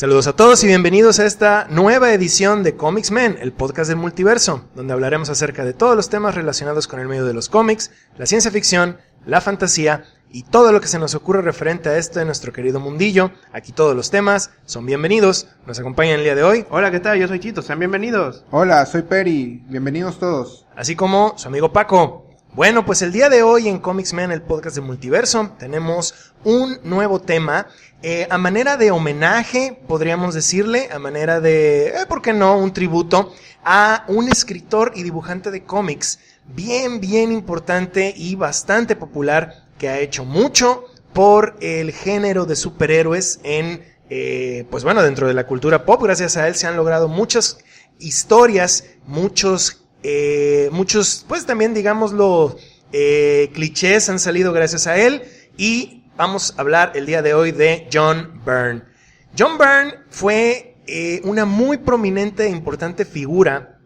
Saludos a todos y bienvenidos a esta nueva edición de Comics Men, el podcast del multiverso, donde hablaremos acerca de todos los temas relacionados con el medio de los cómics, la ciencia ficción, la fantasía y todo lo que se nos ocurre referente a esto de nuestro querido mundillo. Aquí todos los temas son bienvenidos. Nos acompañan el día de hoy. Hola, ¿qué tal? Yo soy Chito, sean bienvenidos. Hola, soy Peri, bienvenidos todos. Así como su amigo Paco. Bueno, pues el día de hoy en Comics Men, el podcast del multiverso, tenemos un nuevo tema. A manera de homenaje, podríamos decirle, a manera de, ¿por qué no?, un tributo a un escritor y dibujante de cómics bien importante y bastante popular, que ha hecho mucho por el género de superhéroes en, pues bueno, dentro de la cultura pop. Gracias a él se han logrado muchas historias, muchos, pues también digámoslo, clichés han salido gracias a él. Y vamos a hablar el día de hoy de John Byrne. John Byrne fue una muy prominente e importante figura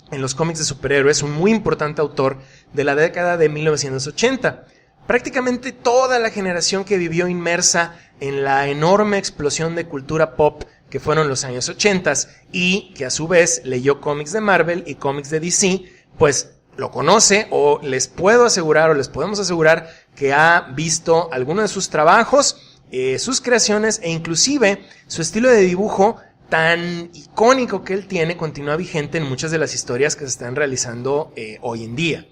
en los cómics de superhéroes, un muy importante autor de la década de 1980. Prácticamente toda la generación que vivió inmersa en la enorme explosión de cultura pop que fueron los años 80 y que a su vez leyó cómics de Marvel y cómics de DC, pues lo conoce, o les puedo asegurar o les podemos asegurar que ha visto algunos de sus trabajos, sus creaciones e inclusive su estilo de dibujo tan icónico que él tiene continúa vigente en muchas de las historias que se están realizando hoy en día.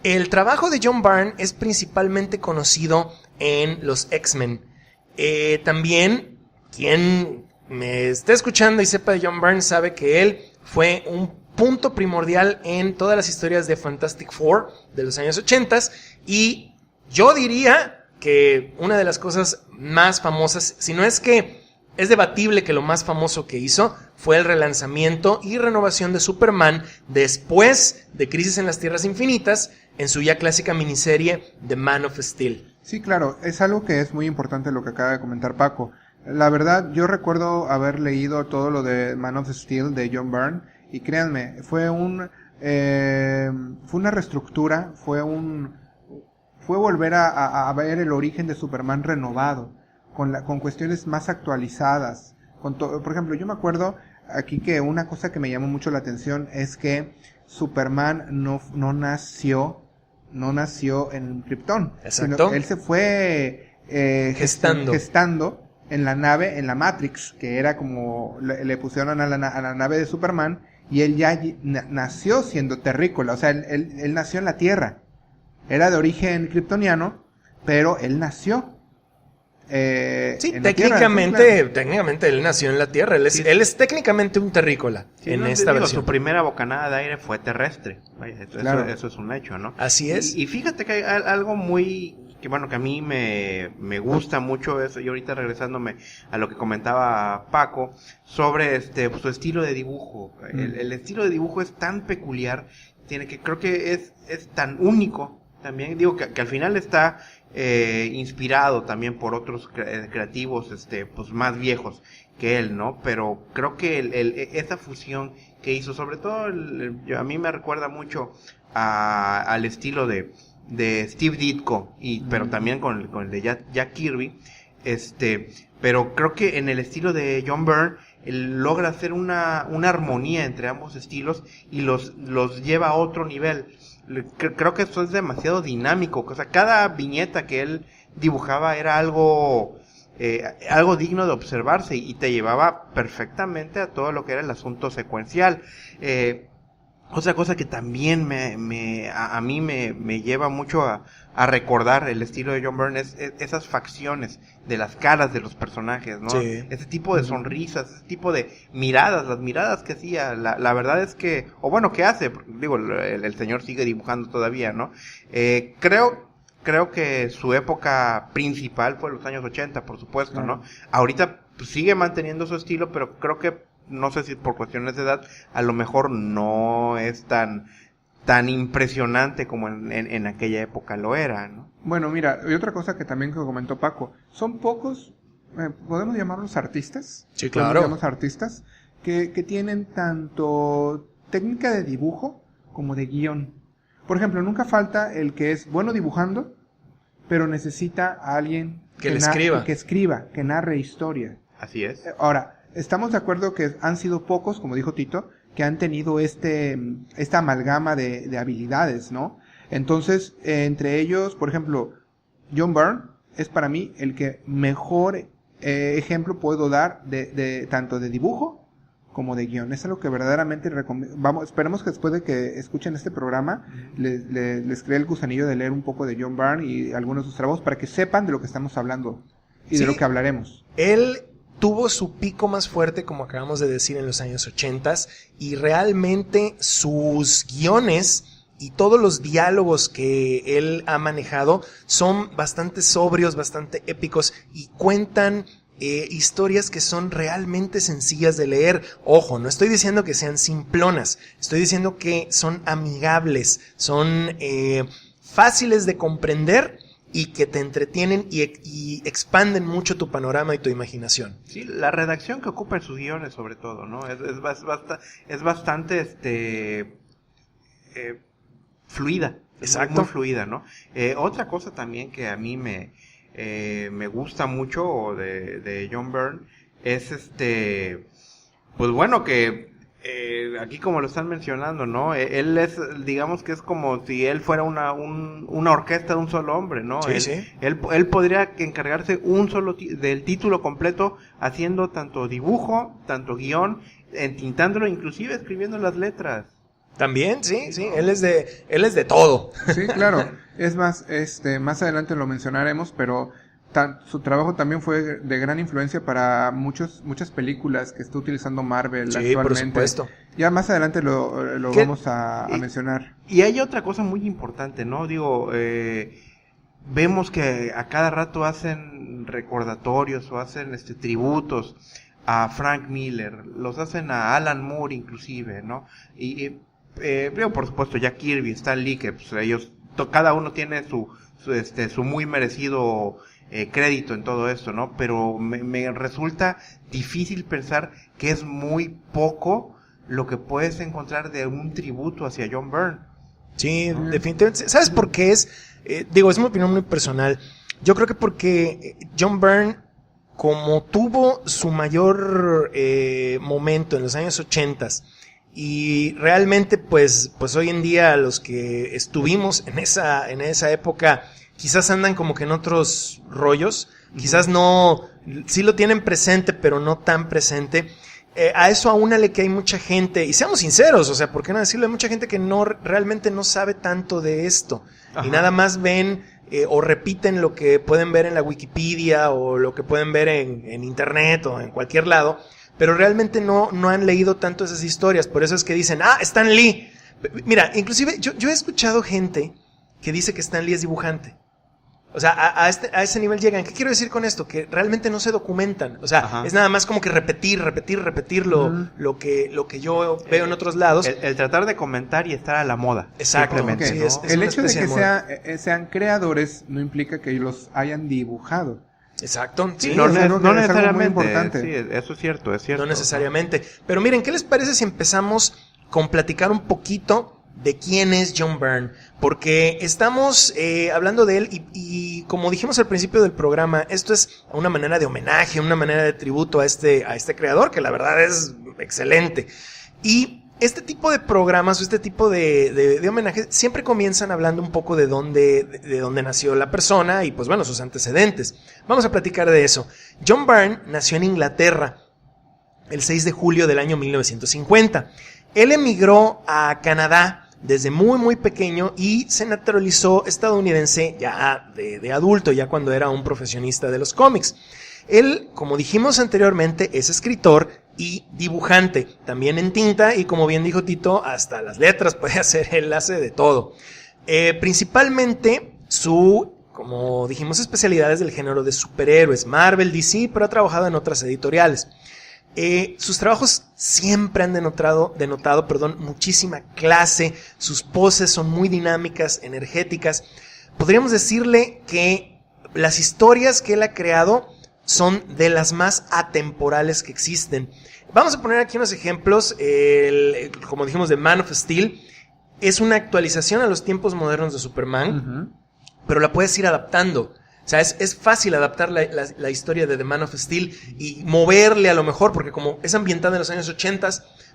El trabajo de John Byrne es principalmente conocido en los X-Men. También, quien me esté escuchando y sepa de John Byrne sabe que él fue un punto primordial en todas las historias de Fantastic Four de los años 80 y yo diría que una de las cosas más famosas, si no es que es debatible que lo más famoso que hizo, fue el relanzamiento y renovación de Superman después de Crisis en las Tierras Infinitas en su ya clásica miniserie The Man of Steel. Sí, claro, es algo que es muy importante lo que acaba de comentar Paco. La verdad, yo recuerdo haber leído todo lo de Man of Steel de John Byrne y créanme, fue una reestructura, fue volver a ver el origen de Superman renovado, con cuestiones más actualizadas. Por ejemplo, yo me acuerdo aquí que una cosa que me llamó mucho la atención es que Superman no nació en Krypton. Exacto. Él se fue gestando en la nave, en la Matrix, que era como le pusieron a la nave de Superman, y él ya nació siendo terrícola, o sea, él nació en la Tierra. Era de origen kryptoniano, pero él nació. Sí, técnicamente él nació en la Tierra. Él es técnicamente un terrícola, sí, en esta versión. Su primera bocanada de aire fue terrestre. Vaya, claro. Eso es un hecho, ¿no? Así es. Y fíjate que hay algo que a mí me gusta mucho eso, y ahorita regresándome a lo que comentaba Paco sobre su estilo de dibujo. El estilo de dibujo es tan peculiar, creo que es tan único también, digo que al final está inspirado también por otros creativos pues más viejos que él, ¿no? Pero creo que esa fusión que hizo, sobre todo a mí me recuerda mucho al estilo de Steve Ditko, pero también con el de Jack Kirby, pero creo que en el estilo de John Byrne él logra hacer una armonía entre ambos estilos y los lleva a otro nivel. Creo que esto es demasiado dinámico, o sea, cada viñeta que él dibujaba era algo digno de observarse y te llevaba perfectamente a todo lo que era el asunto secuencial. Otra cosa que también a mí me lleva mucho a recordar el estilo de John Byrne es esas facciones de las caras de los personajes, ¿no? Sí. Ese tipo de sonrisas, ese tipo de miradas, las miradas que hacía, la verdad es que, o bueno, que hace, digo, el señor sigue dibujando todavía, ¿no? Creo que su época principal fue los años 80, por supuesto, ¿no? Ahorita pues, sigue manteniendo su estilo, pero creo que, no sé si por cuestiones de edad, a lo mejor no es tan impresionante como en aquella época lo era, ¿no? Bueno, mira, y otra cosa que también comentó Paco, son pocos, podemos llamarlos artistas. Sí, claro. Podemos llamarlos artistas que tienen tanto técnica de dibujo como de guión. Por ejemplo, nunca falta el que es bueno dibujando, pero necesita a alguien que le escriba, que narre historia. Así es. Ahora, estamos de acuerdo que han sido pocos, como dijo Tito, que han tenido esta amalgama de habilidades, ¿no? Entonces, entre ellos, por ejemplo, John Byrne es para mí el que mejor ejemplo puedo dar de tanto de dibujo como de guión. Es algo que verdaderamente esperemos que después de que escuchen este programa les cree el gusanillo de leer un poco de John Byrne y algunos de sus trabajos para que sepan de lo que estamos hablando y de lo que hablaremos. Él tuvo su pico más fuerte, como acabamos de decir, en los años 80 y realmente sus guiones y todos los diálogos que él ha manejado son bastante sobrios, bastante épicos y cuentan historias que son realmente sencillas de leer. Ojo, no estoy diciendo que sean simplonas, estoy diciendo que son amigables, son fáciles de comprender y que te entretienen y expanden mucho tu panorama y tu imaginación. Sí, la redacción que ocupa en sus guiones sobre todo, ¿no? Es bastante fluida. Exacto. Muy fluida, ¿no? Otra cosa también que a mí me gusta mucho de John Byrne es pues bueno, que aquí como lo están mencionando, ¿no? Él es, digamos que es como si él fuera una orquesta de un solo hombre, ¿no? Sí. Él podría encargarse del título completo, haciendo tanto dibujo, tanto guión, entintándolo, inclusive escribiendo las letras. También, sí, él es de todo. Sí, claro. Es más, más adelante lo mencionaremos, pero su trabajo también fue de gran influencia para muchas películas que está utilizando Marvel actualmente. Por supuesto. Ya más adelante lo vamos a mencionar. Y hay otra cosa muy importante, ¿no? Digo, vemos que a cada rato hacen recordatorios o hacen tributos a Frank Miller, los hacen a Alan Moore inclusive, ¿no? Y por supuesto Jack Kirby, Stan Lee, que pues ellos cada uno tiene su muy merecido crédito en todo esto, ¿no? Pero me resulta difícil pensar que es muy poco lo que puedes encontrar de un tributo hacia John Byrne. Sí, definitivamente. ¿Sabes por qué es? Es mi opinión muy personal. Yo creo que porque John Byrne, como tuvo su mayor momento en los años 80 y realmente pues hoy en día los que estuvimos en esa época quizás andan como que en otros rollos, quizás no, sí lo tienen presente pero no tan presente. A eso aúnale que hay mucha gente, y seamos sinceros, o sea, ¿por qué no decirlo? Hay mucha gente que realmente no sabe tanto de esto. Ajá. Y nada más ven o repiten lo que pueden ver en la Wikipedia o lo que pueden ver en internet o en cualquier lado, pero realmente no han leído tanto esas historias. Por eso es que dicen, Stan Lee. Mira, inclusive yo he escuchado gente que dice que Stan Lee es dibujante. O sea, a ese nivel llegan. ¿Qué quiero decir con esto? Que realmente no se documentan. O sea, ajá, es nada más como que repetir lo que yo veo en otros lados. El tratar de comentar y estar a la moda. Exacto. Okay. Sí, es el hecho de que sean creadores no implica que los hayan dibujado. Exacto. Sí, no necesariamente. Es algo muy importante. Sí, eso es cierto. No necesariamente. Pero miren, ¿qué les parece si empezamos con platicar un poquito de quién es John Byrne? Porque estamos hablando de él y como dijimos al principio del programa, esto es una manera de homenaje, una manera de tributo a este creador, que la verdad es excelente. Y este tipo de programas o este tipo de homenajes siempre comienzan hablando un poco de dónde nació la persona y pues bueno, sus antecedentes. Vamos a platicar de eso. John Byrne nació en Inglaterra el 6 de julio del año 1950. Él emigró a Canadá desde muy muy pequeño y se naturalizó estadounidense ya de adulto, ya cuando era un profesionista de los cómics. Él, como dijimos anteriormente, es escritor y dibujante, también en tinta y como bien dijo Tito, hasta las letras puede hacer, él hace de todo. Principalmente como dijimos, especialidades del género de superhéroes, Marvel, DC, pero ha trabajado en otras editoriales. Sus trabajos siempre han denotado muchísima clase, sus poses son muy dinámicas, energéticas. Podríamos decirle que las historias que él ha creado son de las más atemporales que existen. Vamos a poner aquí unos ejemplos, como dijimos, de Man of Steel. Es una actualización a los tiempos modernos de Superman, pero la puedes ir adaptando. O sea, es fácil adaptar la historia de The Man of Steel y moverle a lo mejor, porque como es ambientada en los años 80,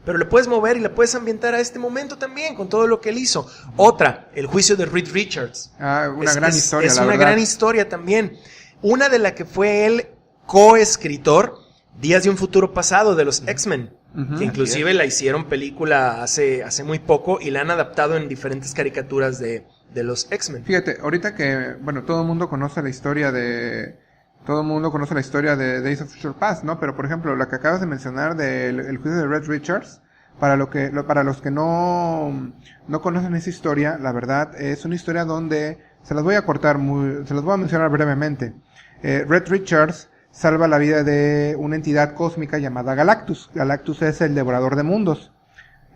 pero le puedes mover y la puedes ambientar a este momento también, con todo lo que él hizo. Otra, el juicio de Reed Richards. Una gran historia, es la una verdad. gran historia también. Una de la que fue él coescritor, Días de un futuro pasado, de los X-Men. Que inclusive la hicieron película hace muy poco y la han adaptado en diferentes caricaturas de los X-Men. Fíjate, ahorita que, bueno, todo el mundo conoce la historia de Days of Future Past, ¿no? Pero, por ejemplo, la que acabas de mencionar del juicio de Reed Richards, para los que no conocen esa historia, la verdad, es una historia donde, se las voy a mencionar brevemente. Reed Richards salva la vida de una entidad cósmica llamada Galactus. Galactus es el devorador de mundos.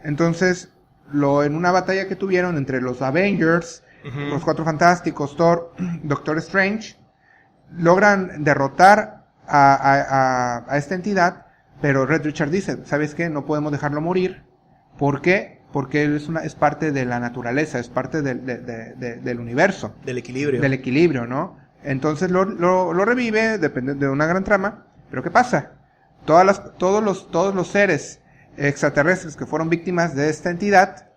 Entonces, en una batalla que tuvieron entre los Avengers, los Cuatro Fantásticos, Thor, Doctor Strange, logran derrotar a esta entidad, pero Reed Richards dice, ¿sabes qué? No podemos dejarlo morir. ¿Por qué? Porque él es parte de la naturaleza, es parte del universo. Del equilibrio. Del equilibrio, ¿no? Entonces lo revive, depende de una gran trama. Pero ¿qué pasa? Todos los seres extraterrestres que fueron víctimas de esta entidad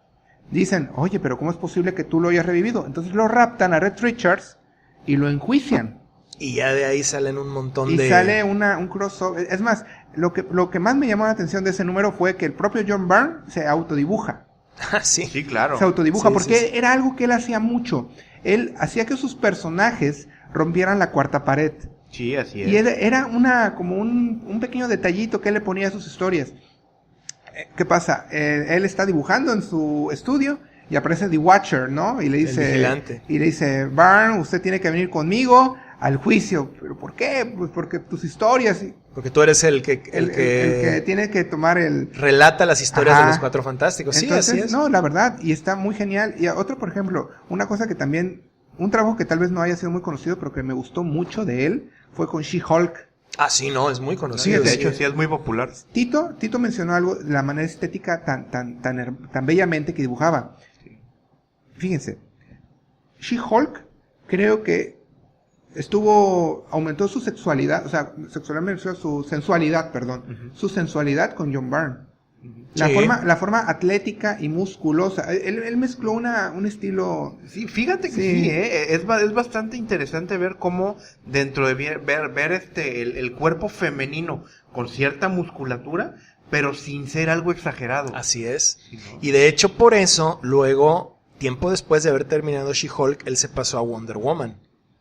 dicen, oye, pero ¿cómo es posible que tú lo hayas revivido? Entonces lo raptan a Reed Richards y lo enjuician. Y ya de ahí salen un montón y de... Y sale un crossover. Es más, lo que más me llamó la atención de ese número fue que el propio John Byrne se autodibuja. Ah, sí. Sí, claro. Se autodibuja, Sí, porque sí. era algo que él hacía mucho. Él hacía que sus personajes rompieran la cuarta pared. Sí, así es. Y era como un pequeño detallito que él le ponía a sus historias. ¿Qué pasa? Él está dibujando en su estudio y aparece The Watcher, ¿no? Y le dice, El vigilante. Y le dice, Byrne, usted tiene que venir conmigo al juicio. ¿Pero por qué? Pues porque tus historias... Porque tú eres el que tiene que tomar el... relata las historias Ajá. de los Cuatro Fantásticos. Sí, Entonces, así es. no, la verdad, y está muy genial. Y otro, por ejemplo, una cosa que también, un trabajo que tal vez no haya sido muy conocido, pero que me gustó mucho de él, fue con She-Hulk. Ah, sí, no, es muy Sí, conocido. de sí. hecho, sí es muy popular. Tito mencionó algo, la manera estética tan bellamente que dibujaba. Fíjense, She-Hulk creo que aumentó su sexualidad, o sea, su sensualidad, perdón, su sensualidad con John Byrne. La Sí. forma atlética y musculosa. Él mezcló un estilo. Sí, fíjate que Sí. sí, es bastante interesante ver cómo dentro de ver el cuerpo femenino con cierta musculatura, pero sin ser algo exagerado. Así es. Sí, ¿no? Y de hecho, por eso, luego, tiempo después de haber terminado She-Hulk, él se pasó a Wonder Woman.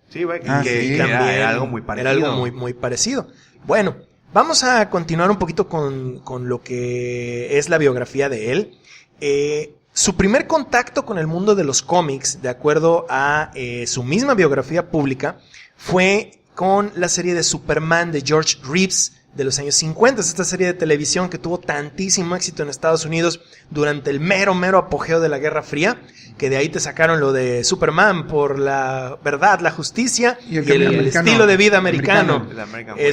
Sí, güey, Ah, que sí. era algo muy parecido. Era algo muy parecido. Bueno, vamos a continuar un poquito con lo que es la biografía de él. Su primer contacto con el mundo de los cómics, de acuerdo a su misma biografía pública, fue con la serie de Superman de George Reeves de los años 50. Esta serie de televisión que tuvo tantísimo éxito en Estados Unidos durante el mero apogeo de la Guerra Fría, que de ahí te sacaron lo de Superman por la verdad, la justicia y el estilo de vida americano. El American Way.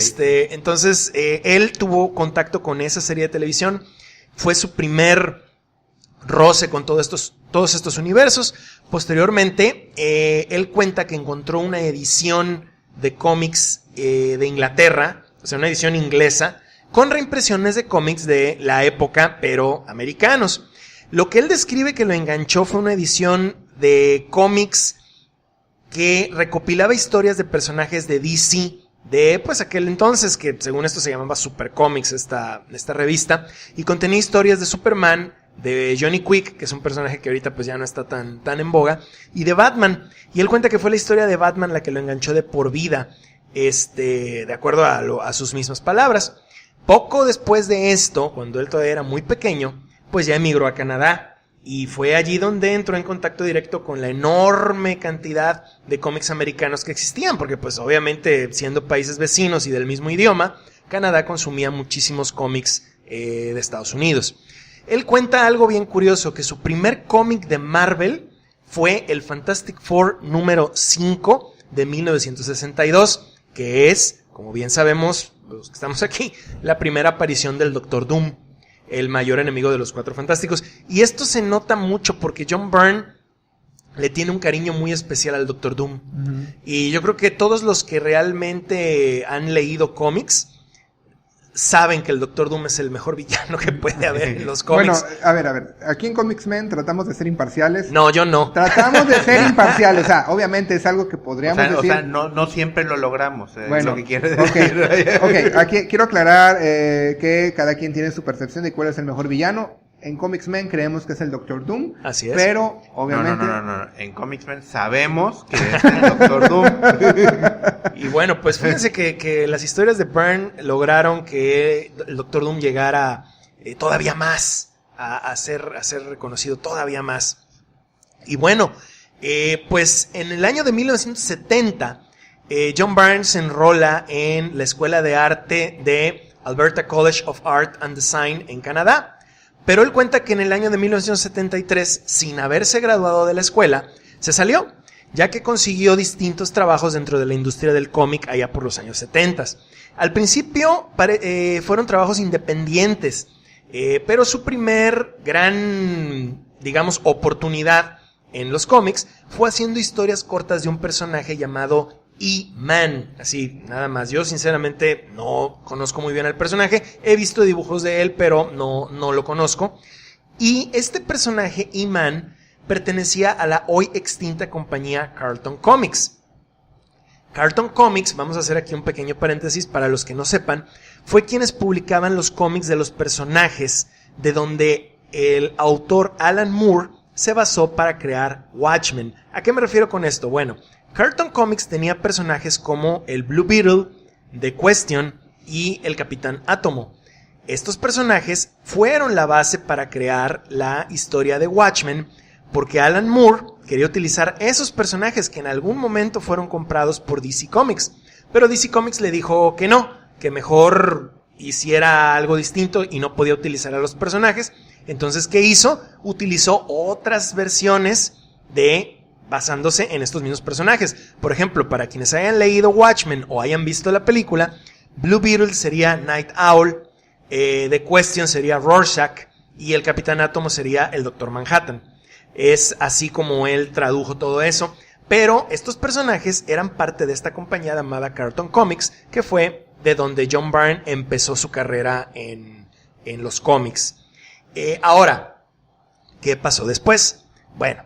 Entonces, él tuvo contacto con esa serie de televisión. Fue su primer roce con todos estos universos. Posteriormente, él cuenta que encontró una edición de cómics de Inglaterra, o sea, una edición inglesa, con reimpresiones de cómics de la época, pero americanos. Lo que él describe que lo enganchó fue una edición de cómics que recopilaba historias de personajes de DC, de pues aquel entonces, que según esto se llamaba Super Comics, esta revista, y contenía historias de Superman, de Johnny Quick, que es un personaje que ahorita pues ya no está tan en boga, y de Batman. Y él cuenta que fue la historia de Batman la que lo enganchó de por vida, de acuerdo a sus mismas palabras. Poco después de esto, cuando él todavía era muy pequeño, pues ya emigró a Canadá, y fue allí donde entró en contacto directo con la enorme cantidad de cómics americanos que existían, porque pues obviamente siendo países vecinos y del mismo idioma, Canadá consumía muchísimos cómics de Estados Unidos. Él cuenta algo bien curioso, que su primer cómic de Marvel fue el Fantastic Four número 5 de 1962, que es, como bien sabemos, los que estamos aquí, la primera aparición del Doctor Doom, el mayor enemigo de los Cuatro Fantásticos. Y esto se nota mucho porque John Byrne le tiene un cariño muy especial al Doctor Doom. Ujú. Y yo creo que todos los que realmente han leído cómics saben que el Doctor Doom es el mejor villano que puede haber en los cómics. Bueno, a ver, aquí en Comics Men tratamos de ser imparciales. No, yo no. Tratamos de ser imparciales, o sea, obviamente es algo que podríamos decir. O sea, no siempre lo logramos, es Bueno, lo que quiere decir. ok, aquí quiero aclarar que cada quien tiene su percepción de cuál es el mejor villano. En Comics Men creemos que es el Doctor Doom. Así es. Pero, obviamente... No. En Comics Men sabemos que es el Doctor Doom. Y bueno, pues fíjense que las historias de Byrne lograron que el Doctor Doom llegara todavía más a ser reconocido todavía más. Y bueno, pues en el año de 1970, John Byrne se enrola en la Escuela de Arte de Alberta College of Art and Design en Canadá. Pero él cuenta que en el año de 1973, sin haberse graduado de la escuela, se salió, ya que consiguió distintos trabajos dentro de la industria del cómic allá por los años 70. Al principio fueron trabajos independientes, pero su primer gran, digamos, oportunidad en los cómics fue haciendo historias cortas de un personaje llamado E-Man, así, nada más. Yo sinceramente no conozco muy bien al personaje, he visto dibujos de él, pero no lo conozco. Y este personaje, E-Man, pertenecía a la hoy extinta compañía Carlton Comics. Carlton Comics, vamos a hacer aquí un pequeño paréntesis para los que no sepan, fue quienes publicaban los cómics de los personajes de donde el autor Alan Moore se basó para crear Watchmen. ¿A qué me refiero con esto? Bueno, Carlton Comics tenía personajes como el Blue Beetle, The Question y el Capitán Átomo. Estos personajes fueron la base para crear la historia de Watchmen, porque Alan Moore quería utilizar esos personajes que en algún momento fueron comprados por DC Comics. Pero DC Comics le dijo que no, que mejor hiciera algo distinto y no podía utilizar a los personajes. Entonces, ¿qué hizo? Utilizó otras versiones basándose en estos mismos personajes. Por ejemplo, para quienes hayan leído Watchmen o hayan visto la película, Blue Beetle sería Night Owl, The Question sería Rorschach y el Capitán Átomo sería el Doctor Manhattan. Es así como él tradujo todo eso. Pero estos personajes eran parte de esta compañía llamada Carlton Comics, que fue de donde John Byrne empezó su carrera en los cómics. Ahora, ¿qué pasó después? Bueno,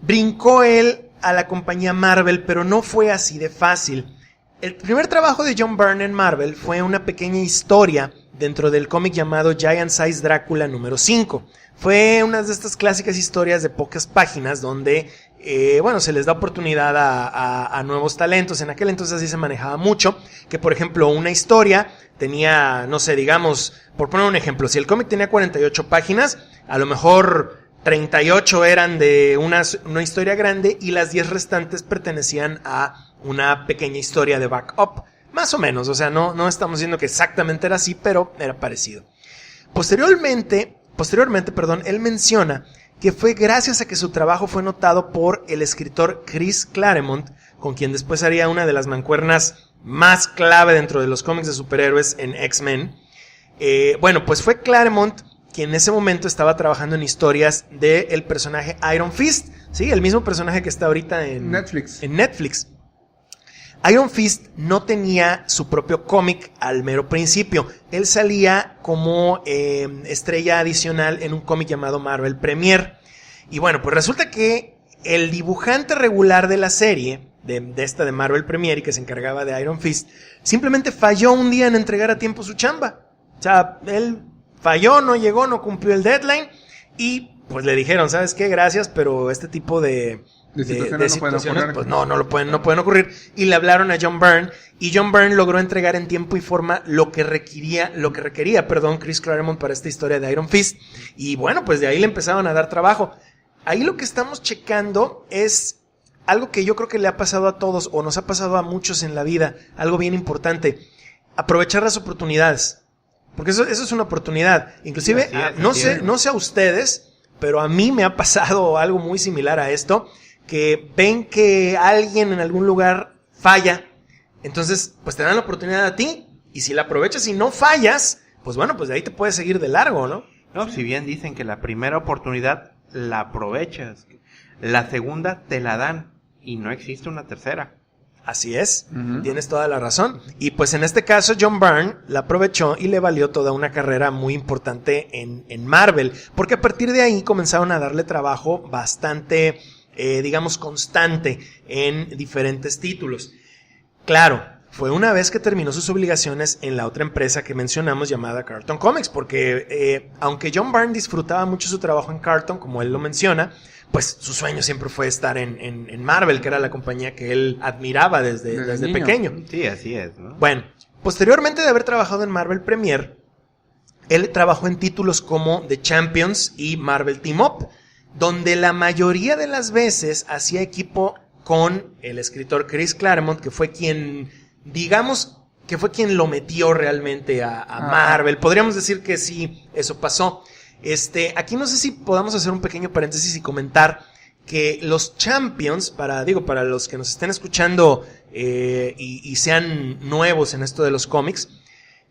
brincó él a la compañía Marvel, pero no fue así de fácil. El primer trabajo de John Byrne en Marvel fue una pequeña historia dentro del cómic llamado Giant Size Drácula número 5. Fue una de estas clásicas historias de pocas páginas donde, se les da oportunidad a nuevos talentos. En aquel entonces así se manejaba mucho, que por ejemplo una historia tenía, no sé, digamos, por poner un ejemplo, si el cómic tenía 48 páginas, a lo mejor 38 eran de una historia grande y las 10 restantes pertenecían a una pequeña historia de backup. Más o menos, o sea, no estamos diciendo que exactamente era así, pero era parecido. Posteriormente, él menciona que fue gracias a que su trabajo fue notado por el escritor Chris Claremont, con quien después haría una de las mancuernas más clave dentro de los cómics de superhéroes en X-Men. Pues fue Claremont quien en ese momento estaba trabajando en historias del personaje Iron Fist, ¿sí? El mismo personaje que está ahorita en Netflix. Iron Fist no tenía su propio cómic al mero principio. Él salía como estrella adicional en un cómic llamado Marvel Premiere. Y bueno, pues resulta que el dibujante regular de la serie, de esta de Marvel Premiere y que se encargaba de Iron Fist, simplemente falló un día en entregar a tiempo su chamba. O sea, él falló, no llegó, no cumplió el deadline y pues le dijeron, ¿sabes qué? Gracias, pero este tipo de situaciones pues no pueden ocurrir. Y le hablaron a John Byrne y John Byrne logró entregar en tiempo y forma lo que requería, Chris Claremont para esta historia de Iron Fist. Y bueno, pues de ahí le empezaron a dar trabajo. Ahí lo que estamos checando es algo que yo creo que le ha pasado a todos o nos ha pasado a muchos en la vida, algo bien importante: aprovechar las oportunidades. Porque eso es una oportunidad. Inclusive, no sé a ustedes, pero a mí me ha pasado algo muy similar a esto, que ven que alguien en algún lugar falla, entonces pues te dan la oportunidad a ti, y si la aprovechas y no fallas, pues bueno, pues de ahí te puedes seguir de largo, ¿no? No, si bien dicen que la primera oportunidad la aprovechas. La segunda te la dan y no existe una tercera. Así es, tienes toda la razón. Y pues en este caso John Byrne la aprovechó y le valió toda una carrera muy importante en Marvel, porque a partir de ahí comenzaron a darle trabajo bastante, digamos, constante en diferentes títulos. Claro, fue una vez que terminó sus obligaciones en la otra empresa que mencionamos llamada Cartoon Comics, porque aunque John Byrne disfrutaba mucho su trabajo en Cartoon, como él lo menciona, pues su sueño siempre fue estar en Marvel, que era la compañía que él admiraba desde pequeño. Sí, así es, ¿no? Bueno, posteriormente de haber trabajado en Marvel Premier, él trabajó en títulos como The Champions y Marvel Team Up, donde la mayoría de las veces hacía equipo con el escritor Chris Claremont, que fue quien, digamos, que fue quien lo metió realmente a Marvel. Podríamos decir que sí, eso pasó. Aquí no sé si podamos hacer un pequeño paréntesis y comentar que los Champions, para los que nos estén escuchando y sean nuevos en esto de los cómics,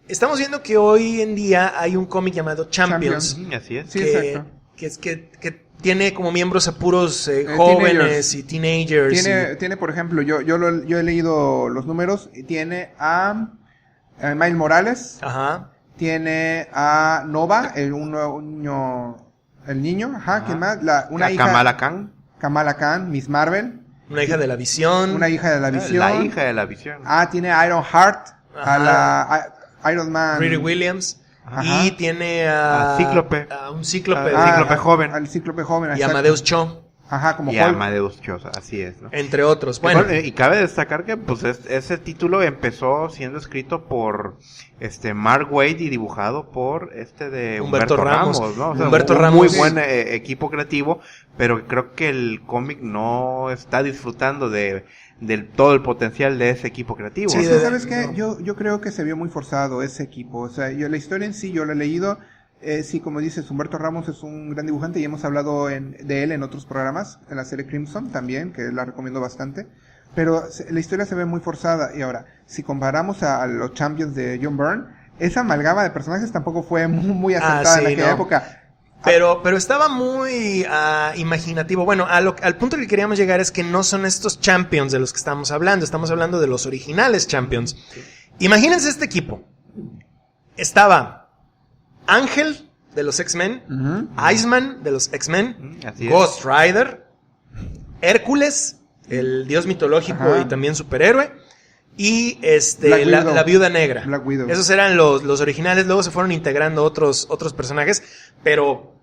estamos viendo que hoy en día hay un cómic llamado Champions. Así es. Sí, exacto. Que tiene como miembros a puros jóvenes y teenagers. Tiene, por ejemplo, yo he leído los números y tiene a Miles Morales. Ajá. Tiene a Nova, el niño, ajá, ¿quién más? Una hija. Kamala Khan, Miss Marvel. Una hija de la Visión. Una hija de la Visión. La hija de la Visión. Tiene a Iron Heart, a Iron Man. Riri Williams. Ajá. Y tiene a Cíclope. A un Cíclope. Cíclope joven. Al Cíclope joven. Y Amadeus Cho. Ajá, como y Hulk. Amadeus Cho, así es, ¿no? Entre otros. Bueno. Y cabe destacar que pues ese título empezó siendo escrito por Mark Waid y dibujado por de Humberto Ramos, ¿no? O sea, Humberto un Ramos. muy buen equipo creativo, pero creo que el cómic no está disfrutando de todo el potencial de ese equipo creativo. Sí, ¿no? ¿sabes qué? Yo creo que se vio muy forzado ese equipo. O sea, la historia en sí, yo la he leído. Sí, como dices, Humberto Ramos es un gran dibujante y hemos hablado de él en otros programas, en la serie Crimson también, que la recomiendo bastante. Pero la historia se ve muy forzada. Y ahora, si comparamos a los Champions de John Byrne, esa amalgama de personajes tampoco fue muy acertada en aquella época. Pero estaba muy imaginativo. Bueno, al punto que queríamos llegar es que no son estos Champions de los que estamos hablando. Estamos hablando de los originales Champions. Imagínense este equipo. Estaba Ángel de los X-Men, Iceman de los X-Men, Ghost Rider, Hércules, el dios mitológico y también superhéroe, y la Viuda Negra. Black Widow. Esos eran los originales. Luego se fueron integrando otros personajes, pero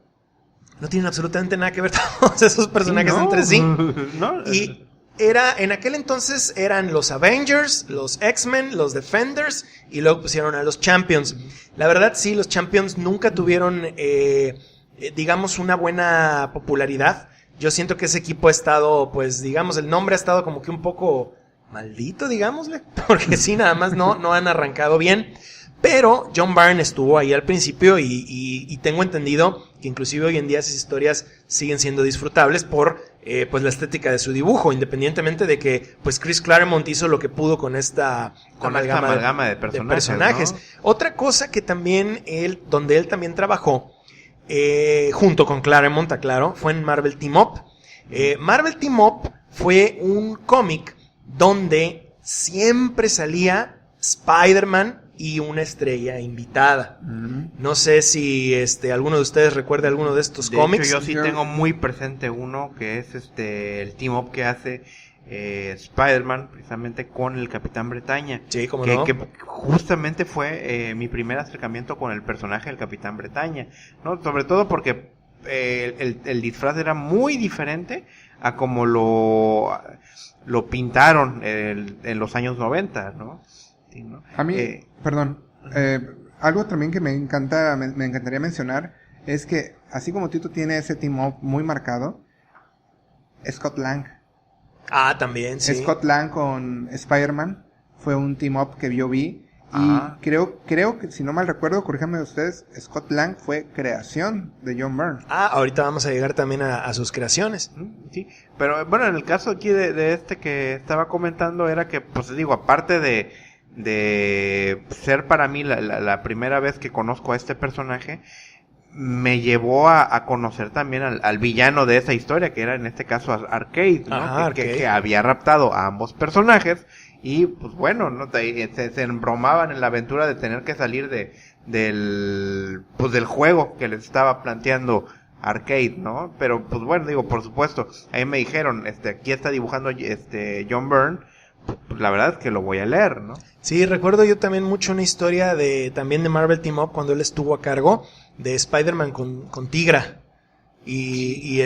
no tienen absolutamente nada que ver todos esos personajes entre sí. No. Y en aquel entonces eran los Avengers, los X-Men, los Defenders, y luego pusieron a los Champions. La verdad, sí, los Champions nunca tuvieron, digamos, una buena popularidad. Yo siento que ese equipo ha estado, pues, digamos, el nombre ha estado como que un poco maldito, digámosle, porque sí, nada más no han arrancado bien. Pero John Byrne estuvo ahí al principio y tengo entendido que inclusive hoy en día esas historias siguen siendo disfrutables por pues la estética de su dibujo, independientemente de que pues Chris Claremont hizo lo que pudo con esta amalgama de personajes. ¿No? Otra cosa que también donde él también trabajó junto con Claremont, aclaro, fue en Marvel Team Up. Marvel Team Up fue un cómic donde siempre salía Spider-Man y una estrella invitada. No sé si alguno de ustedes recuerda alguno de estos cómics. De hecho, yo sí tengo muy presente uno que es el team up que hace Spider-Man precisamente con el Capitán Bretaña. Sí, cómo no. Que justamente fue mi primer acercamiento con el personaje del Capitán Bretaña, ¿no? Sobre todo porque el disfraz era muy diferente a como lo pintaron en los años 90, ¿no? Sí, ¿no? A mí, algo también que me encantaría mencionar es que así como Tito tiene ese team up muy marcado, Scott Lang. También, sí. Scott Lang con Spider-Man fue un team up que yo vi y creo que, si no mal recuerdo, corríjanme ustedes, Scott Lang fue creación de John Byrne. Ahorita vamos a llegar también a sus creaciones. Sí, pero bueno, en el caso aquí de este que estaba comentando era que, pues digo, aparte de ser para mí la primera vez que conozco a este personaje, me llevó a conocer también al villano de esa historia, que era en este caso Arcade, ¿no? Ajá, Arcade. Que había raptado a ambos personajes y pues bueno, ¿no? Se embromaban en la aventura de tener que salir del juego que les estaba planteando Arcade, ¿no? Pero pues bueno, digo, por supuesto, ahí me dijeron, aquí está dibujando John Byrne, pues la verdad es que lo voy a leer, ¿no? Sí, recuerdo yo también mucho una historia también de Marvel Team Up cuando él estuvo a cargo de Spider-Man con Tigra y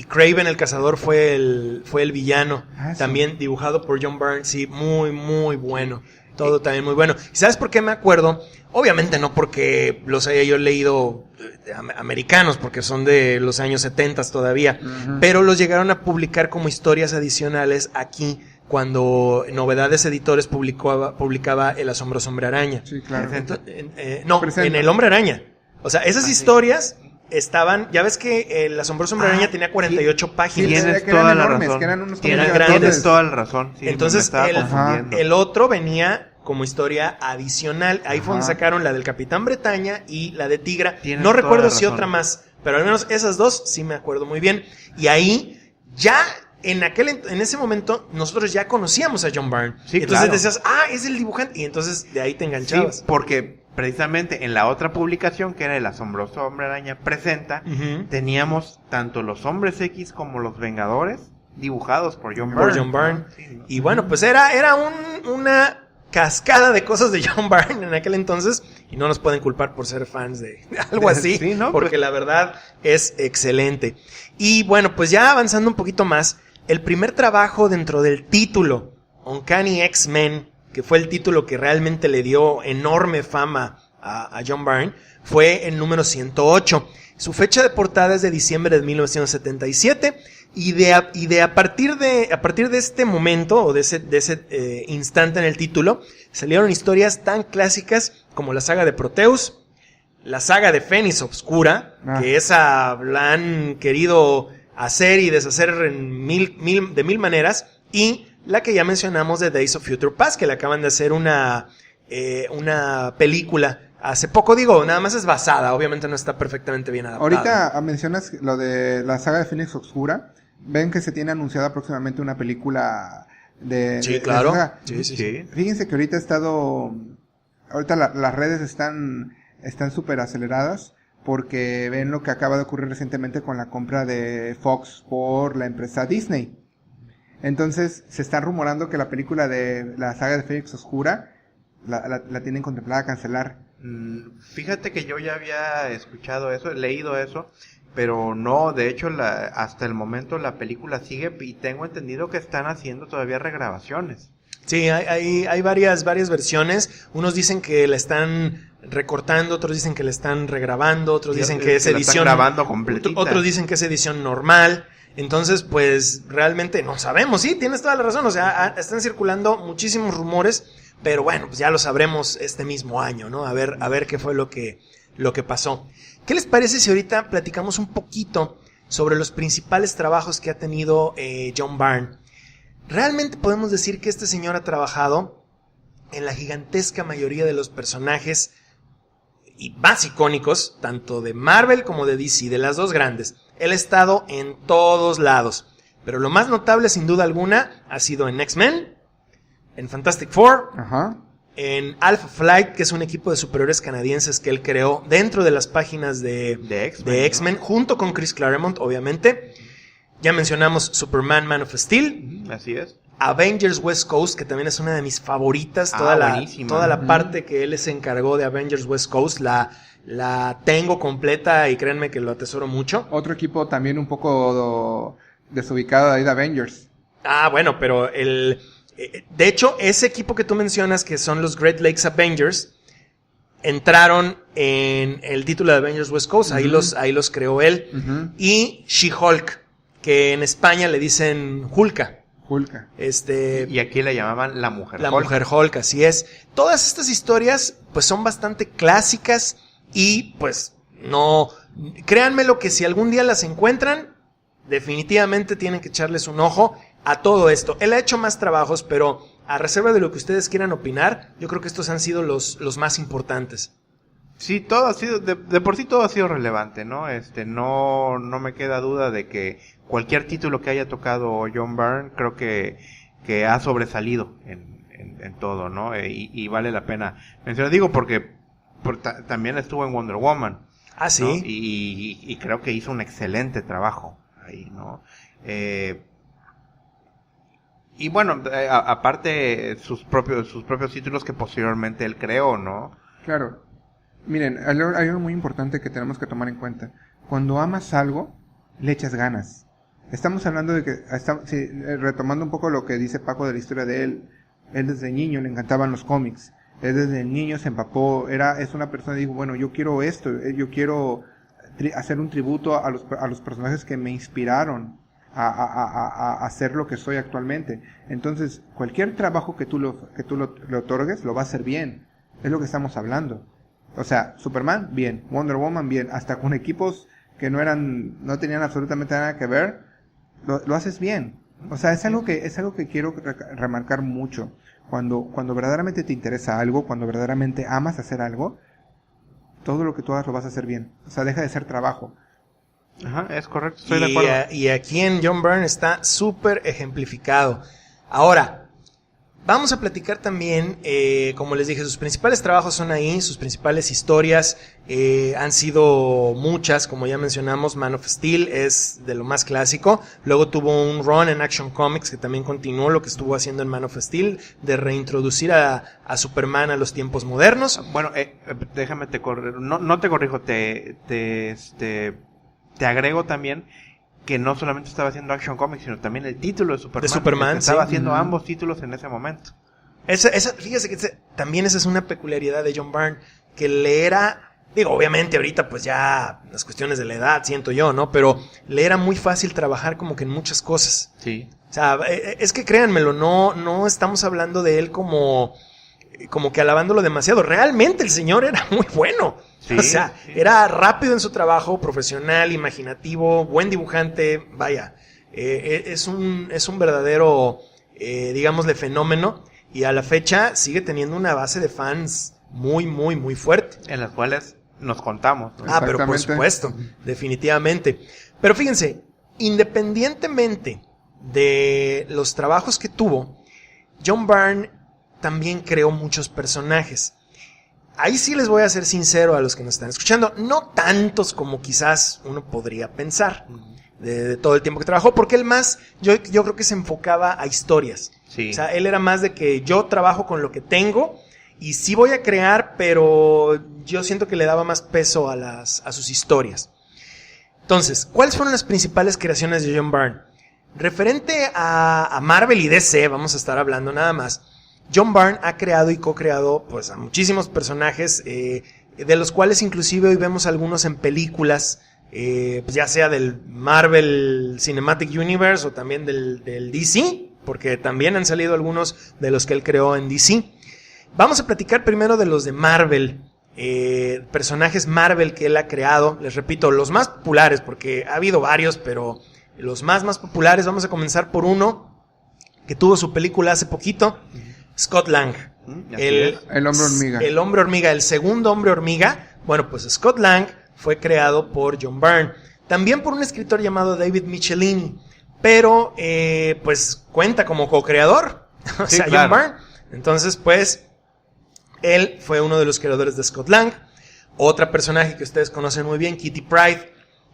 Kraven el cazador fue el villano, Sí. también dibujado por John Byrne, sí, muy muy bueno, todo también muy bueno. ¿Y sabes por qué me acuerdo? Obviamente no porque los haya yo leído americanos, porque son de los años 70 todavía, pero los llegaron a publicar como historias adicionales aquí cuando Novedades Editores publicaba El Asombroso Hombre Araña. Sí, claro. En El Hombre Araña. O sea, esas historias estaban, ya ves que El Asombroso Hombre Araña tenía 48 páginas. Tienes que eran toda la enormes, razón. que eran unos Eran cómics grandes. Tienes toda la razón. Sí, Entonces, me estaba confundiendo. el otro venía como historia adicional. Ahí fue donde sacaron la del Capitán Bretaña y la de Tigra. Tienes No toda recuerdo la si razón. otra más, pero al menos esas dos sí me acuerdo muy bien. Y ahí ya en ese momento nosotros ya conocíamos a John Byrne. Sí, entonces claro. decías, es el dibujante. Y entonces de ahí te enganchabas. Sí, porque precisamente en la otra publicación, que era El Asombroso Hombre Araña Presenta, teníamos tanto los Hombres X como los Vengadores dibujados por John Byrne. Por John Byrne. Sí, ¿no? Y bueno, pues era una cascada de cosas de John Byrne en aquel entonces, y no nos pueden culpar por ser fans de algo así, Sí, ¿no? porque Pues la verdad es excelente. Y bueno, pues ya avanzando un poquito más, el primer trabajo dentro del título Uncanny X-Men, que fue el título que realmente le dio enorme fama a John Byrne, fue el número 108. Su fecha de portada es de diciembre de 1977, y a partir de este momento, o de ese instante en el título, salieron historias tan clásicas como la saga de Proteus, la saga de Fénix Obscura, que esa la han querido hacer y deshacer en mil maneras, y la que ya mencionamos de Days of Future Past, que le acaban de hacer una película hace poco. Digo, nada más es basada, obviamente no está perfectamente bien adaptada. Ahorita mencionas lo de la saga de Fénix Obscura. Ven que se tiene anunciada próximamente una película Sí, claro. de Sí. Fíjense que ahorita las redes están súper aceleradas porque ven lo que acaba de ocurrir recientemente con la compra de Fox por la empresa Disney. Entonces se está rumorando que la película de la saga de Fénix Oscura la tienen contemplada cancelar. Fíjate que yo ya había escuchado eso, leído eso, pero no, de hecho hasta el momento la película sigue y tengo entendido que están haciendo todavía regrabaciones. Sí, hay varias versiones. Unos dicen que la están recortando, otros dicen que la están regrabando, otros dicen que es la están edición grabando completita. Otros dicen que es edición normal. Entonces, pues realmente no sabemos. Sí, tienes toda la razón. O sea, están circulando muchísimos rumores, pero bueno, pues ya lo sabremos este mismo año, ¿no? A ver qué fue lo que pasó. ¿Qué les parece si ahorita platicamos un poquito sobre los principales trabajos que ha tenido John Byrne? Realmente podemos decir que este señor ha trabajado en la gigantesca mayoría de los personajes y más icónicos, tanto de Marvel como de DC, de las dos grandes. Él ha estado en todos lados, pero lo más notable sin duda alguna ha sido en X-Men, en Fantastic Four, en Alpha Flight, que es un equipo de superhéroes canadienses que él creó dentro de las páginas de X-Men, ¿no? Junto con Chris Claremont, obviamente. Ya mencionamos Superman, Man of Steel. Así es. Avengers West Coast, que también es una de mis favoritas. Toda la parte que él se encargó de Avengers West Coast la tengo completa y créanme que lo atesoro mucho. Otro equipo también un poco desubicado ahí de Avengers. Bueno, pero de hecho, ese equipo que tú mencionas, que son los Great Lakes Avengers, entraron en el título de Avengers West Coast. Ahí los creó él. Y She-Hulk, que en España le dicen Hulka. Y aquí la llamaban la Mujer Hulk. La Mujer Hulk, así es. Todas estas historias pues son bastante clásicas y pues no, créanme lo que si algún día las encuentran, definitivamente tienen que echarles un ojo a todo esto. Él ha hecho más trabajos, pero a reserva de lo que ustedes quieran opinar, yo creo que estos han sido los más importantes. Sí, todo ha sido, de por sí todo ha sido relevante, ¿no? No me queda duda de que cualquier título que haya tocado John Byrne, creo que ha sobresalido en todo, ¿no? Y vale la pena mencionar, digo, porque también estuvo en Wonder Woman. Ah, sí. ¿No? Y creo que hizo un excelente trabajo ahí, ¿no? Y bueno, aparte sus propios títulos que posteriormente él creó, ¿no? Claro. Miren, hay algo muy importante que tenemos que tomar en cuenta. Cuando amas algo, le echas ganas. Estamos hablando de que, retomando un poco lo que dice Paco de la historia de él desde niño le encantaban los cómics. Él desde niño se empapó, es una persona que dijo, bueno, yo quiero esto, yo quiero hacer un tributo a los personajes que me inspiraron a hacer lo que soy actualmente. Entonces, cualquier trabajo que tú le otorgues, lo va a hacer bien. Es lo que estamos hablando. O sea, Superman, bien. Wonder Woman, bien. Hasta con equipos que no tenían absolutamente nada que ver, lo haces bien. O sea, es algo que quiero remarcar mucho. Cuando verdaderamente te interesa algo, cuando verdaderamente amas hacer algo, todo lo que tú hagas lo vas a hacer bien. O sea, deja de ser trabajo. Ajá, es correcto, estoy de acuerdo. Y aquí en John Byrne está súper ejemplificado. Ahora, vamos a platicar también, como les dije, sus principales trabajos son ahí, sus principales historias han sido muchas, como ya mencionamos. Man of Steel es de lo más clásico. Luego tuvo un run en Action Comics que también continuó lo que estuvo haciendo en Man of Steel, de reintroducir a Superman a los tiempos modernos. Bueno, déjame te corrijo, no te corrijo, te agrego también que no solamente estaba haciendo Action Comics, sino también el título de Superman. Estaba haciendo ambos títulos en ese momento. Fíjese que también esa es una peculiaridad de John Byrne, que le era, digo, obviamente ahorita pues ya las cuestiones de la edad, siento yo, ¿no? Pero le era muy fácil trabajar como que en muchas cosas. Sí. O sea, es que créanmelo, no estamos hablando de él como que alabándolo demasiado. Realmente el señor era muy bueno. Sí, o sea, sí. Era rápido en su trabajo, profesional, imaginativo, buen dibujante, vaya. Es un verdadero, digámosle, fenómeno. Y a la fecha sigue teniendo una base de fans muy, muy, muy fuerte. En las cuales nos contamos, ¿no? Ah, pero por supuesto, definitivamente. Pero fíjense, independientemente de los trabajos que tuvo, John Byrne también creó muchos personajes. Ahí sí les voy a ser sincero a los que nos están escuchando, no tantos como quizás uno podría pensar de todo el tiempo que trabajó, porque él más, yo creo que se enfocaba a historias. Sí. O sea, él era más de que yo trabajo con lo que tengo y sí voy a crear, pero yo siento que le daba más peso a sus historias. Entonces, ¿cuáles fueron las principales creaciones de John Byrne? Referente a Marvel y DC, vamos a estar hablando nada más. John Byrne ha creado y co-creado pues a muchísimos personajes, de los cuales inclusive hoy vemos algunos en películas, pues ya sea del Marvel Cinematic Universe o también del DC, porque también han salido algunos de los que él creó en DC. Vamos a platicar primero de los de Marvel, personajes Marvel que él ha creado. Les repito, los más populares, porque ha habido varios, pero los más populares. Vamos a comenzar por uno que tuvo su película hace poquito, Scott Lang, el hombre hormiga. El hombre hormiga, el segundo hombre hormiga. Bueno, pues Scott Lang fue creado por John Byrne, también por un escritor llamado David Michelinie, pero pues cuenta como co-creador, o sea, claro. John Byrne. Entonces, pues, él fue uno de los creadores de Scott Lang. Otra personaje que ustedes conocen muy bien, Kitty Pryde,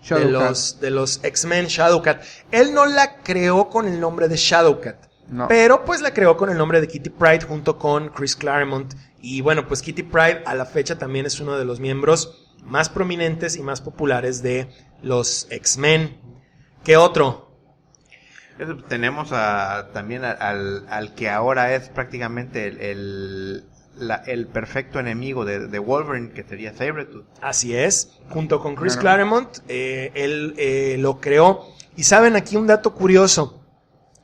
de los X-Men, Shadowcat. Él no la creó con el nombre de Shadowcat. No. Pero pues la creó con el nombre de Kitty Pryde junto con Chris Claremont. Y bueno, pues Kitty Pryde a la fecha también es uno de los miembros más prominentes y más populares de los X-Men. ¿Qué otro? Tenemos también al que ahora es prácticamente el perfecto enemigo de Wolverine, que sería Sabretooth. Así es, junto con Chris Claremont, él lo creó. Y saben, aquí un dato curioso.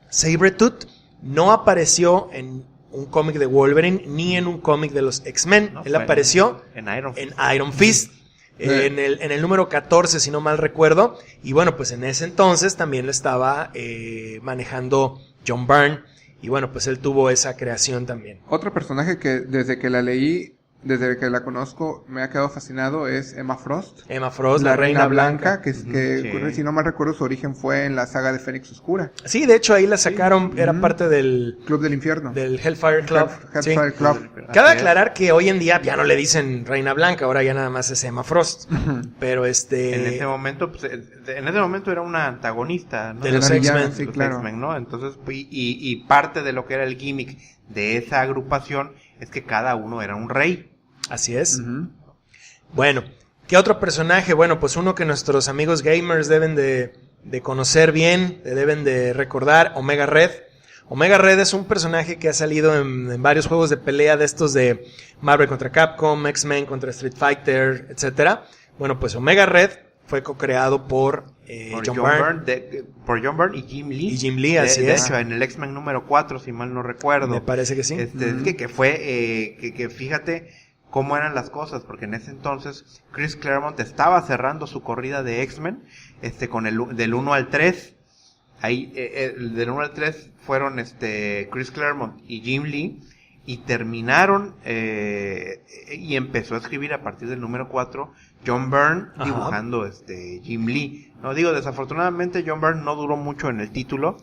Sabretooth no apareció en un cómic de Wolverine ni en un cómic de los X-Men. Él apareció en Iron Fist. En el número 14, si no mal recuerdo. Y bueno, pues en ese entonces también lo estaba manejando John Byrne. Y bueno, pues él tuvo esa creación también. Otro personaje que desde que la leí desde que la conozco, me ha quedado fascinado, es Emma Frost. Emma Frost, La Reina Blanca, que Sí. si no mal recuerdo, su origen fue en la saga de Fénix Oscura. Sí, de hecho ahí la sacaron, era parte del Club del Infierno. Hellfire Club. Sí. Hellfire Club. Cabe Así es. aclarar que hoy en día ya no le dicen Reina Blanca, ahora ya nada más es Emma Frost. Pero En ese momento, pues, era una antagonista, ¿no? De los Una villana, X-Men. sí, Los claro. X-Men, ¿no? Entonces, y parte de lo que era el gimmick de esa agrupación es que cada uno era un rey. Así es. Ujú. Bueno, ¿qué otro personaje? Bueno, pues uno que nuestros amigos gamers deben de conocer bien, deben de recordar, Omega Red. Omega Red es un personaje que ha salido en varios juegos de pelea de estos de Marvel contra Capcom, X-Men contra Street Fighter, etcétera. Bueno, pues Omega Red fue co-creado por John Byrne. Por John Byrne y Jim Lee. Y Jim Lee, así de es. hecho, en el X-Men número 4, si mal no recuerdo. Me parece que sí. Es que fue, que fíjate cómo eran las cosas, porque en ese entonces Chris Claremont estaba cerrando su corrida de X-Men, con del 1 al 3. Ahí, del 1 al 3 fueron Chris Claremont y Jim Lee, y terminaron, y empezó a escribir a partir del número 4 John Byrne, Ajá. dibujando Jim Lee. No digo, desafortunadamente John Byrne no duró mucho en el título,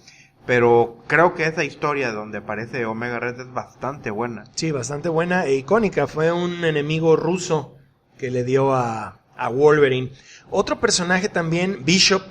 pero creo que esa historia donde aparece Omega Red es bastante buena. Sí, bastante buena e icónica. Fue un enemigo ruso que le dio a Wolverine. Otro personaje también, Bishop,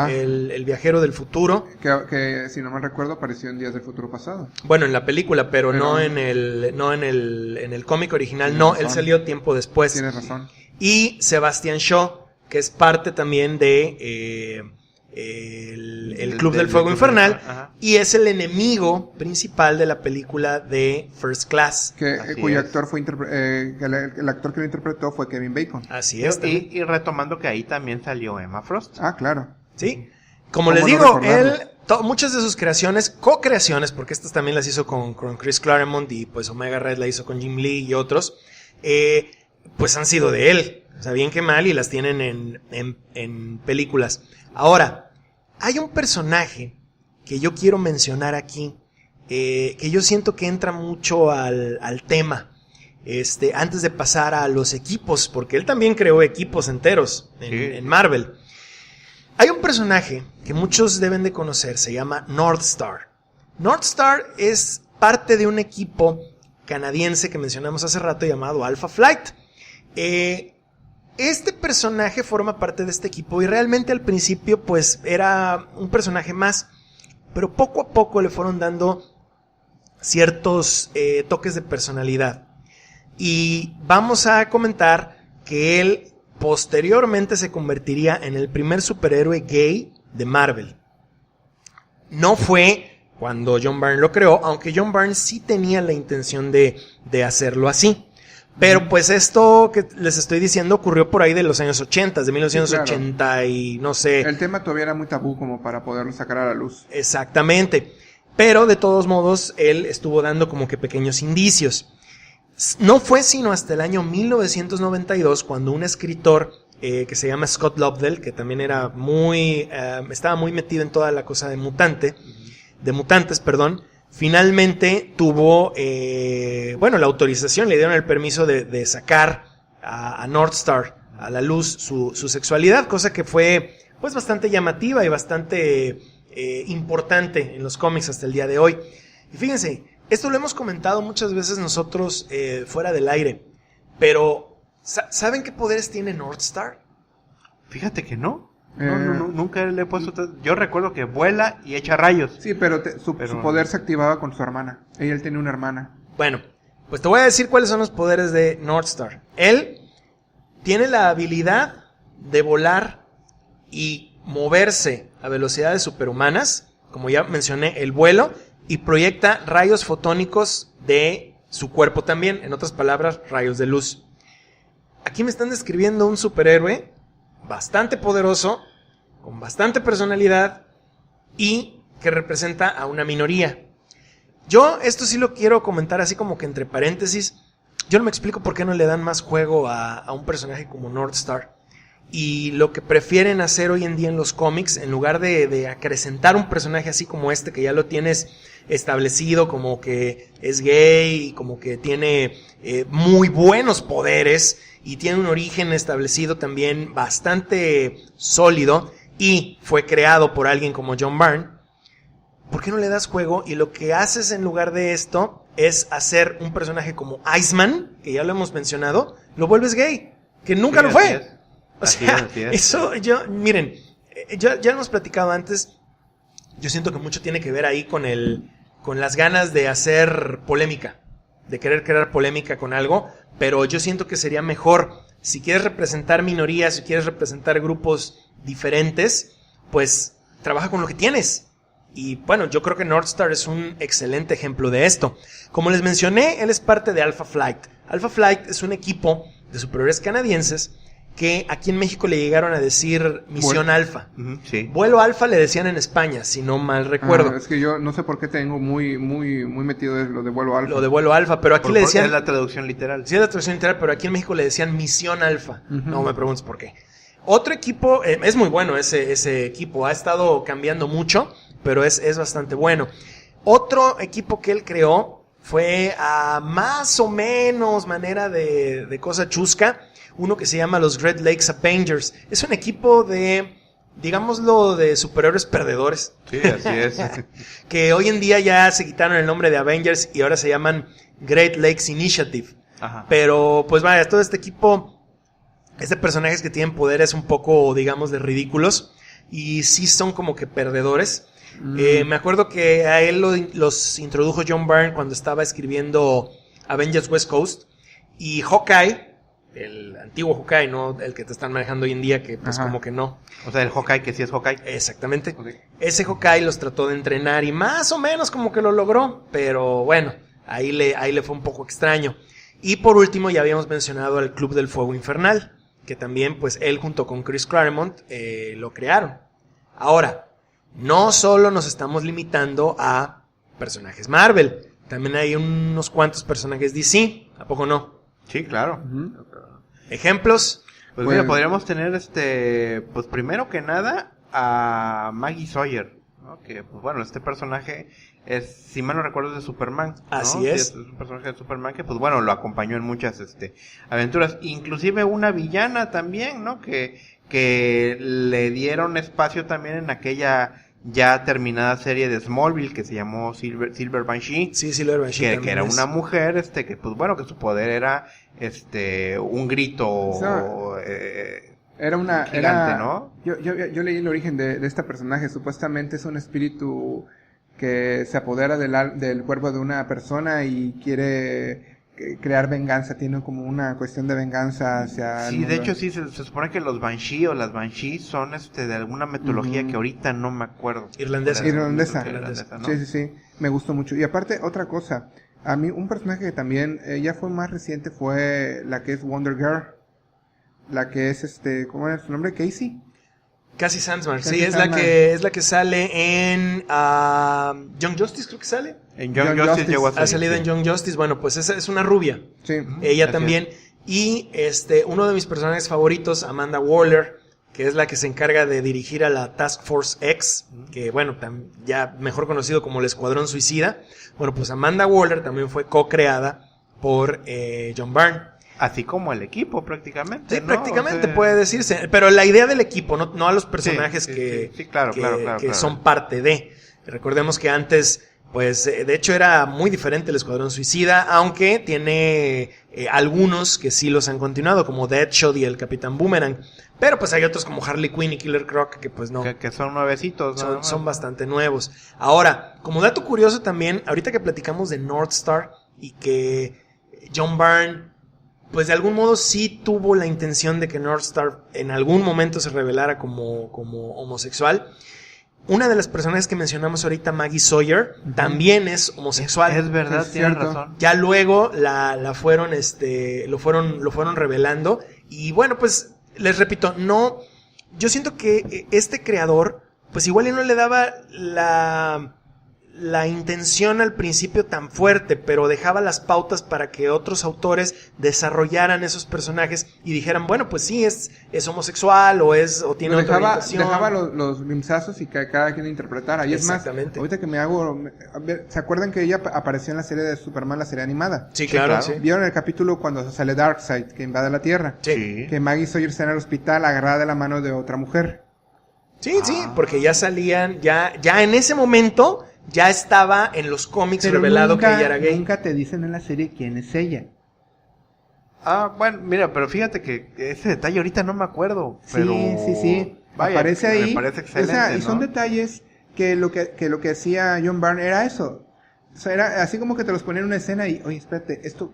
el viajero del futuro. Que si no mal recuerdo apareció en Días del Futuro Pasado. Bueno, en la película, pero no en el cómic original. Tienes No, razón. él salió tiempo después. Tienes razón. Y Sebastian Shaw, que es parte también de el Club del Fuego Infernal, Ajá. y es el enemigo principal de la película de First Class. Cuyo es. actor fue el actor que lo interpretó fue Kevin Bacon. Así es. también. Y retomando que ahí también salió Emma Frost. Ah, claro. Sí. Como ¿Cómo les no digo, recordarlo? él, muchas de sus creaciones, co-creaciones, porque estas también las hizo con Chris Claremont y pues Omega Red la hizo con Jim Lee y otros, pues han sido de él. O sea, bien que mal, y las tienen en películas. Ahora, hay un personaje que yo quiero mencionar aquí, que yo siento que entra mucho al tema, antes de pasar a los equipos, porque él también creó equipos enteros en Marvel. Hay un personaje que muchos deben de conocer, se llama Northstar. Northstar es parte de un equipo canadiense que mencionamos hace rato llamado Alpha Flight. Este personaje forma parte de este equipo y realmente al principio pues era un personaje más, pero poco a poco le fueron dando ciertos toques de personalidad. Y vamos a comentar que él posteriormente se convertiría en el primer superhéroe gay de Marvel. No fue cuando John Byrne lo creó, aunque John Byrne sí tenía la intención de hacerlo así. Pero pues esto que les estoy diciendo ocurrió por ahí de los años 80, de 1980 Sí, claro. y no sé. El tema todavía era muy tabú como para poderlo sacar a la luz. Exactamente. Pero de todos modos, él estuvo dando como que pequeños indicios. No fue sino hasta el año 1992 cuando un escritor que se llama Scott Lobdell, que también era estaba muy metido en toda la cosa de mutantes, finalmente tuvo, la autorización, le dieron el permiso de sacar a Northstar a la luz su sexualidad, cosa que fue pues bastante llamativa y bastante importante en los cómics hasta el día de hoy. Y fíjense, esto lo hemos comentado muchas veces nosotros fuera del aire, pero ¿saben qué poderes tiene Northstar? Fíjate que no. No, nunca le he puesto. Yo recuerdo que vuela y echa rayos. Sí, pero su poder se activaba con su hermana. Él tenía una hermana. Bueno, pues te voy a decir cuáles son los poderes de Northstar. Él tiene la habilidad de volar y moverse a velocidades superhumanas, como ya mencioné, el vuelo, y proyecta rayos fotónicos de su cuerpo también, en otras palabras, rayos de luz. Aquí me están describiendo un superhéroe bastante poderoso, con bastante personalidad y que representa a una minoría. Yo esto sí lo quiero comentar así como que entre paréntesis. Yo no me explico por qué no le dan más juego a un personaje como Northstar. y lo que prefieren hacer hoy en día en los cómics, en lugar de acrecentar un personaje así como este, que ya lo tienes establecido como que es gay y como que tiene muy buenos poderes y tiene un origen establecido también bastante sólido y fue creado por alguien como John Byrne, ¿por qué no le das juego? Y lo que haces en lugar de esto es hacer un personaje como Iceman, que ya lo hemos mencionado, lo vuelves gay, que nunca lo fue. O sea, eso miren, ya hemos platicado antes, yo siento que mucho tiene que ver ahí con las ganas de hacer polémica, de querer crear polémica con algo, pero yo siento que sería mejor, si quieres representar minorías, si quieres representar grupos diferentes, pues trabaja con lo que tienes. Y bueno, yo creo que Northstar es un excelente ejemplo de esto. Como les mencioné, él es parte de Alpha Flight. Alpha Flight es un equipo de superhéroes canadienses que aquí en México le llegaron a decir Misión Alfa. Sí. Vuelo Alfa le decían en España, si no mal recuerdo. Es que yo no sé por qué tengo muy metido lo de Vuelo Alfa. Lo de Vuelo Alfa, pero aquí le decían... Es la traducción literal. Sí, es la traducción literal, pero aquí en México le decían Misión Alfa. No me preguntes por qué. Otro equipo, es muy bueno ese equipo, ha estado cambiando mucho, pero es bastante bueno. Otro equipo que él creó fue a más o menos manera de cosa chusca, uno que se llama los Great Lakes Avengers. Es un equipo de, digámoslo, de superhéroes perdedores. Sí, así es. Que hoy en día ya se quitaron el nombre de Avengers y ahora se llaman Great Lakes Initiative. Ajá. Pero, pues vaya, todo este equipo es de personajes que tienen poderes un poco, digamos, de ridículos. Y sí son como que perdedores. Me acuerdo que a él los introdujo John Byrne cuando estaba escribiendo Avengers West Coast. Y Hawkeye, el antiguo Hawkeye, no el que te están manejando hoy en día, que pues como que no. O sea, el Hawkeye que sí es Hawkeye. Exactamente. Okay. Ese Hawkeye los trató de entrenar y más o menos como que lo logró, pero bueno, ahí le fue un poco extraño. Y por último ya habíamos mencionado al Club del Fuego Infernal, que también pues él junto con Chris Claremont lo crearon. Ahora, no solo nos estamos limitando a personajes Marvel, también hay unos cuantos personajes DC, ¿a poco no? Sí, claro. ¿Ejemplos? Pues mira, podríamos tener pues primero que nada a Maggie Sawyer, ¿no? Que pues bueno, este personaje es, si mal no recuerdo, es de Superman, ¿no? Así sí, es. es un personaje de Superman que pues bueno, lo acompañó en muchas aventuras, inclusive una villana también, ¿no? Que le dieron espacio también en aquella ya terminada serie de Smallville que se llamó Silver Banshee. Sí, Silver Banshee. Que era una mujer, que pues bueno, que su poder era un grito gigante, ¿no? Yo leí el origen de este personaje. Supuestamente es un espíritu que se apodera del cuerpo de una persona y quiere crear venganza, tiene como una cuestión de venganza hacia... Sí, de hecho sí, se supone que los Banshee o las Banshee son de alguna mitología que ahorita no me acuerdo. Irlandesa, ¿no? Sí, me gustó mucho. Y aparte, otra cosa, a mí un personaje que también ya fue más reciente fue la que es Wonder Girl, la que es ¿cómo era su nombre? Casey Sandsmark, sí, es la que sale en Young Justice, creo que sale. En Young Justice llegó a salir. Ha salido en Young Justice, bueno, pues esa es una rubia. Sí. Ella también. Y uno de mis personajes favoritos, Amanda Waller, que es la que se encarga de dirigir a la Task Force X, que bueno, ya mejor conocido como el Escuadrón Suicida. Bueno, pues Amanda Waller también fue co-creada por John Byrne. Así como el equipo, prácticamente. Sí, ¿no? prácticamente puede decirse. Pero la idea del equipo, no a los personajes claro. Son parte de. Recordemos que antes, pues, de hecho era muy diferente el Escuadrón Suicida, aunque tiene algunos que sí los han continuado, como Deadshot y el Capitán Boomerang. Pero pues hay otros como Harley Quinn y Killer Croc que pues no. Que son nuevecitos. Son bastante nuevos. Ahora, como dato curioso también, ahorita que platicamos de Northstar y que John Byrne pues de algún modo sí tuvo la intención de que Northstar en algún momento se revelara como homosexual. Una de las personas que mencionamos ahorita, Maggie Sawyer, también es homosexual. Es verdad, tienes razón. Ya luego lo fueron revelando. Y bueno, pues les repito, yo siento que este creador, pues igual no le daba la intención al principio tan fuerte, pero dejaba las pautas para que otros autores desarrollaran esos personajes y dijeran, bueno, pues sí, es homosexual o tiene otra orientación. Dejaba los glimpsazos y que cada quien interpretara. Y es más, ahorita que ¿se acuerdan que ella apareció en la serie de Superman, la serie animada? Sí, claro. Sí. ¿Vieron el capítulo cuando sale Darkseid, que invade la Tierra? Sí. Que Maggie Sawyer está en el hospital agarrada de la mano de otra mujer. Sí, porque ya salían, ya en ese momento ya estaba en los cómics pero revelado que ella era gay. Nunca te dicen en la serie quién es ella. Bueno, mira, pero fíjate que ese detalle ahorita no me acuerdo. Pero... Sí. Vaya, aparece ahí. Me parece excelente, y son detalles que lo que hacía John Byrne era eso. O sea, era así como que te los ponía en una escena y, oye, espérate, esto,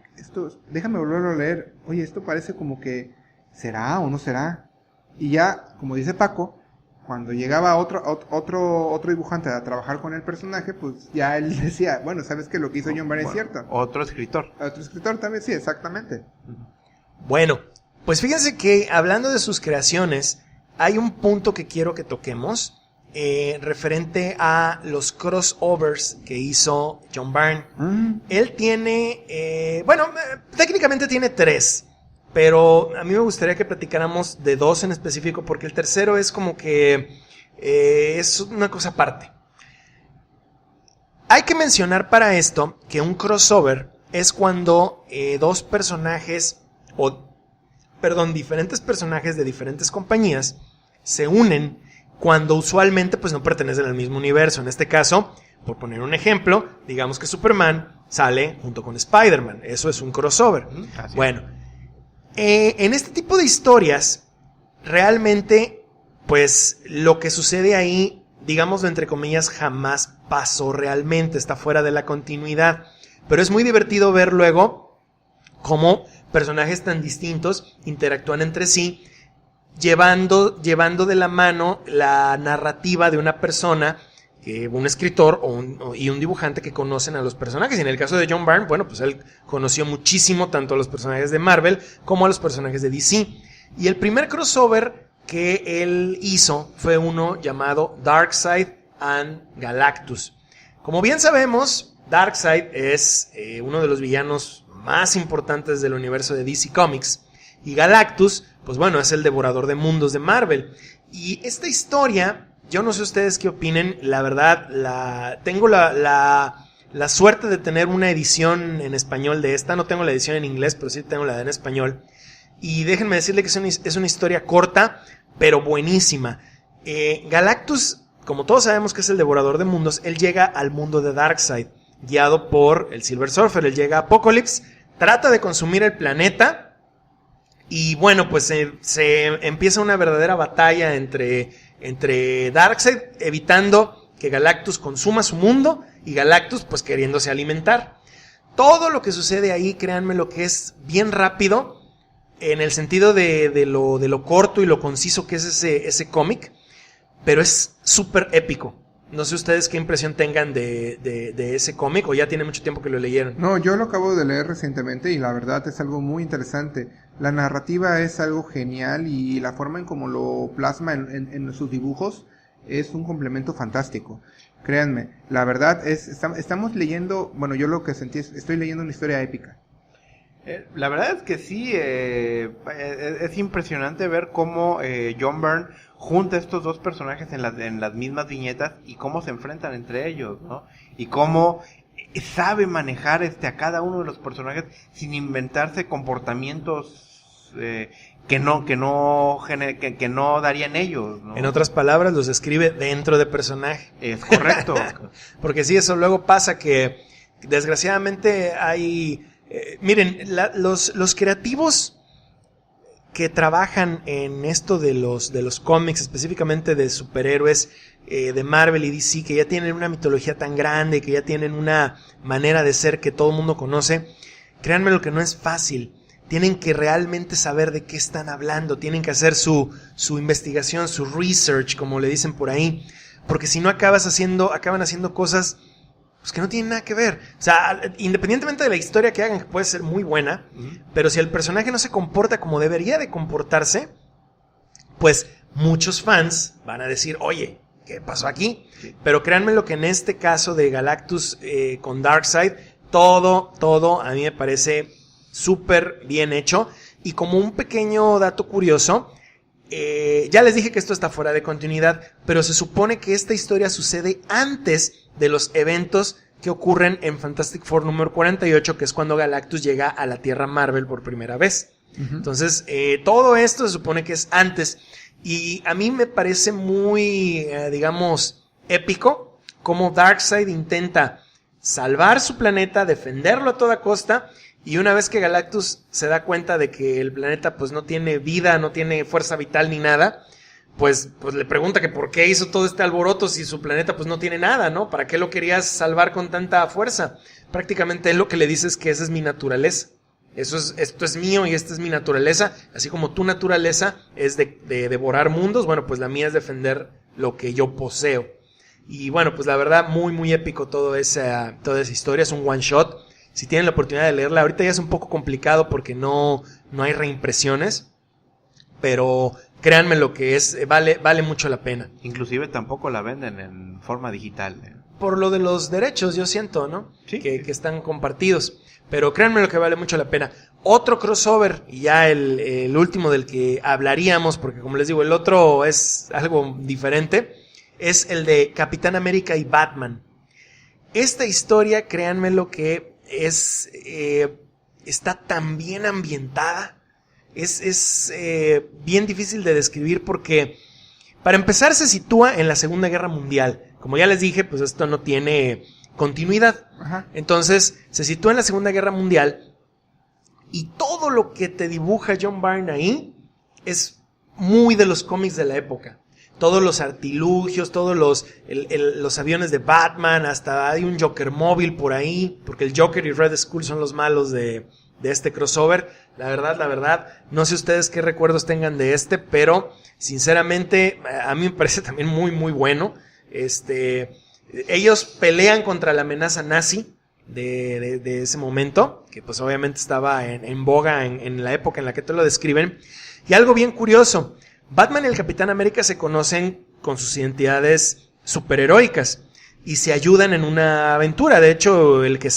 déjame volverlo a leer. Oye, esto parece como que, ¿será o no será? Y ya, como dice Paco, cuando llegaba otro dibujante a trabajar con el personaje, pues ya él decía, bueno, ¿sabes que lo que hizo John Byrne es cierto? Otro escritor. Otro escritor también, sí, exactamente. Bueno, pues fíjense que hablando de sus creaciones, hay un punto que quiero que toquemos referente a los crossovers que hizo John Byrne. Él tiene, técnicamente tiene 3. Pero a mí me gustaría que platicáramos de 2 en específico, porque el tercero es como que es una cosa aparte. Hay que mencionar para esto que un crossover es cuando diferentes personajes de diferentes compañías se unen cuando usualmente pues no pertenecen al mismo universo. En este caso, por poner un ejemplo, digamos que Superman sale junto con Spider-Man. Eso es un crossover. Bueno. En este tipo de historias, realmente, pues, lo que sucede ahí, digámoslo entre comillas, jamás pasó realmente, está fuera de la continuidad. Pero es muy divertido ver luego cómo personajes tan distintos interactúan entre sí, llevando de la mano la narrativa de una persona, un escritor y un dibujante que conocen a los personajes. Y en el caso de John Byrne, bueno, pues él conoció muchísimo tanto a los personajes de Marvel como a los personajes de DC. Y el primer crossover que él hizo fue uno llamado Darkseid and Galactus. Como bien sabemos, Darkseid es uno de los villanos más importantes del universo de DC Comics. Y Galactus, pues bueno, es el devorador de mundos de Marvel. Y esta historia... Yo no sé ustedes qué opinen, la verdad, tengo la suerte de tener una edición en español de esta, no tengo la edición en inglés, pero sí tengo la en español, y déjenme decirle que es una historia corta, pero buenísima. Galactus, como todos sabemos que es el devorador de mundos, él llega al mundo de Darkseid, guiado por el Silver Surfer. Él llega a Apokolips, trata de consumir el planeta, y bueno, pues se empieza una verdadera batalla entre Darkseid, evitando que Galactus consuma su mundo, y Galactus pues queriéndose alimentar. Todo lo que sucede ahí, créanme, lo que es bien rápido, en el sentido de lo corto y lo conciso que es ese cómic, pero es súper épico. No sé ustedes qué impresión tengan de ese cómic, o ya tiene mucho tiempo que lo leyeron. No, yo lo acabo de leer recientemente y la verdad es algo muy interesante. La narrativa es algo genial y la forma en cómo lo plasma en sus dibujos es un complemento fantástico. Créanme, la verdad estamos leyendo, bueno, yo lo que sentí estoy leyendo una historia épica. La verdad es que sí, es impresionante ver cómo John Byrne junta estos dos personajes en las mismas viñetas y cómo se enfrentan entre ellos, ¿no? Y cómo sabe manejar a cada uno de los personajes sin inventarse comportamientos que no darían ellos, ¿no? En otras palabras, los escribe dentro de personaje. Es correcto. Porque sí, eso luego pasa que desgraciadamente hay... miren, los creativos que trabajan en esto de los cómics, específicamente de superhéroes de Marvel y DC, que ya tienen una mitología tan grande, que ya tienen una manera de ser que todo el mundo conoce, créanme lo que no es fácil. Tienen que realmente saber de qué están hablando, tienen que hacer su investigación, su research, como le dicen por ahí, porque si no acaban haciendo cosas pues que no tienen nada que ver. O sea, independientemente de la historia que hagan, que puede ser muy buena, pero si el personaje no se comporta como debería de comportarse, pues muchos fans van a decir, oye, ¿qué pasó aquí? Pero créanme lo que en este caso de Galactus con Darkseid, todo a mí me parece súper bien hecho. Y como un pequeño dato curioso, ya les dije que esto está fuera de continuidad, pero se supone que esta historia sucede antes de los eventos que ocurren en Fantastic Four número 48, que es cuando Galactus llega a la Tierra Marvel por primera vez. Uh-huh. Entonces, todo esto se supone que es antes. Y a mí me parece muy, digamos, épico como Darkseid intenta salvar su planeta, defenderlo a toda costa, y una vez que Galactus se da cuenta de que el planeta pues no tiene vida, no tiene fuerza vital ni nada, pues le pregunta que por qué hizo todo este alboroto si su planeta pues no tiene nada, ¿no? ¿Para qué lo querías salvar con tanta fuerza? Prácticamente él lo que le dice es que esa es mi naturaleza. Esto es mío y esta es mi naturaleza. Así como tu naturaleza es de devorar mundos, bueno, pues la mía es defender lo que yo poseo. Y bueno, pues la verdad, muy épico toda esa historia. Es un one shot. Si tienen la oportunidad de leerla, ahorita ya es un poco complicado porque no hay reimpresiones. Pero créanme lo que es, vale mucho la pena. Inclusive tampoco la venden en forma digital. Por lo de los derechos, yo siento, ¿no? Sí. Que están compartidos. Pero créanme lo que vale mucho la pena. Otro crossover, y ya el último del que hablaríamos, porque como les digo, el otro es algo diferente, es el de Capitán América y Batman. Esta historia, créanme lo que es, está tan bien ambientada, es bien difícil de describir porque, para empezar, se sitúa en la Segunda Guerra Mundial. Como ya les dije, pues esto no tiene continuidad. Ajá. Entonces se sitúa en la Segunda Guerra Mundial y todo lo que te dibuja John Byrne ahí es muy de los cómics de la época. Todos los artilugios, todos los aviones de Batman, hasta hay un Joker móvil por ahí, porque el Joker y Red Skull son los malos de este crossover. La verdad, no sé ustedes qué recuerdos tengan de pero sinceramente a mí me parece también muy bueno. Ellos pelean contra la amenaza nazi de ese momento, que pues obviamente estaba en boga en la época en la que te lo describen. Y algo bien curioso, Batman y el Capitán América se conocen con sus identidades superheroicas y se ayudan en una aventura. De hecho, el que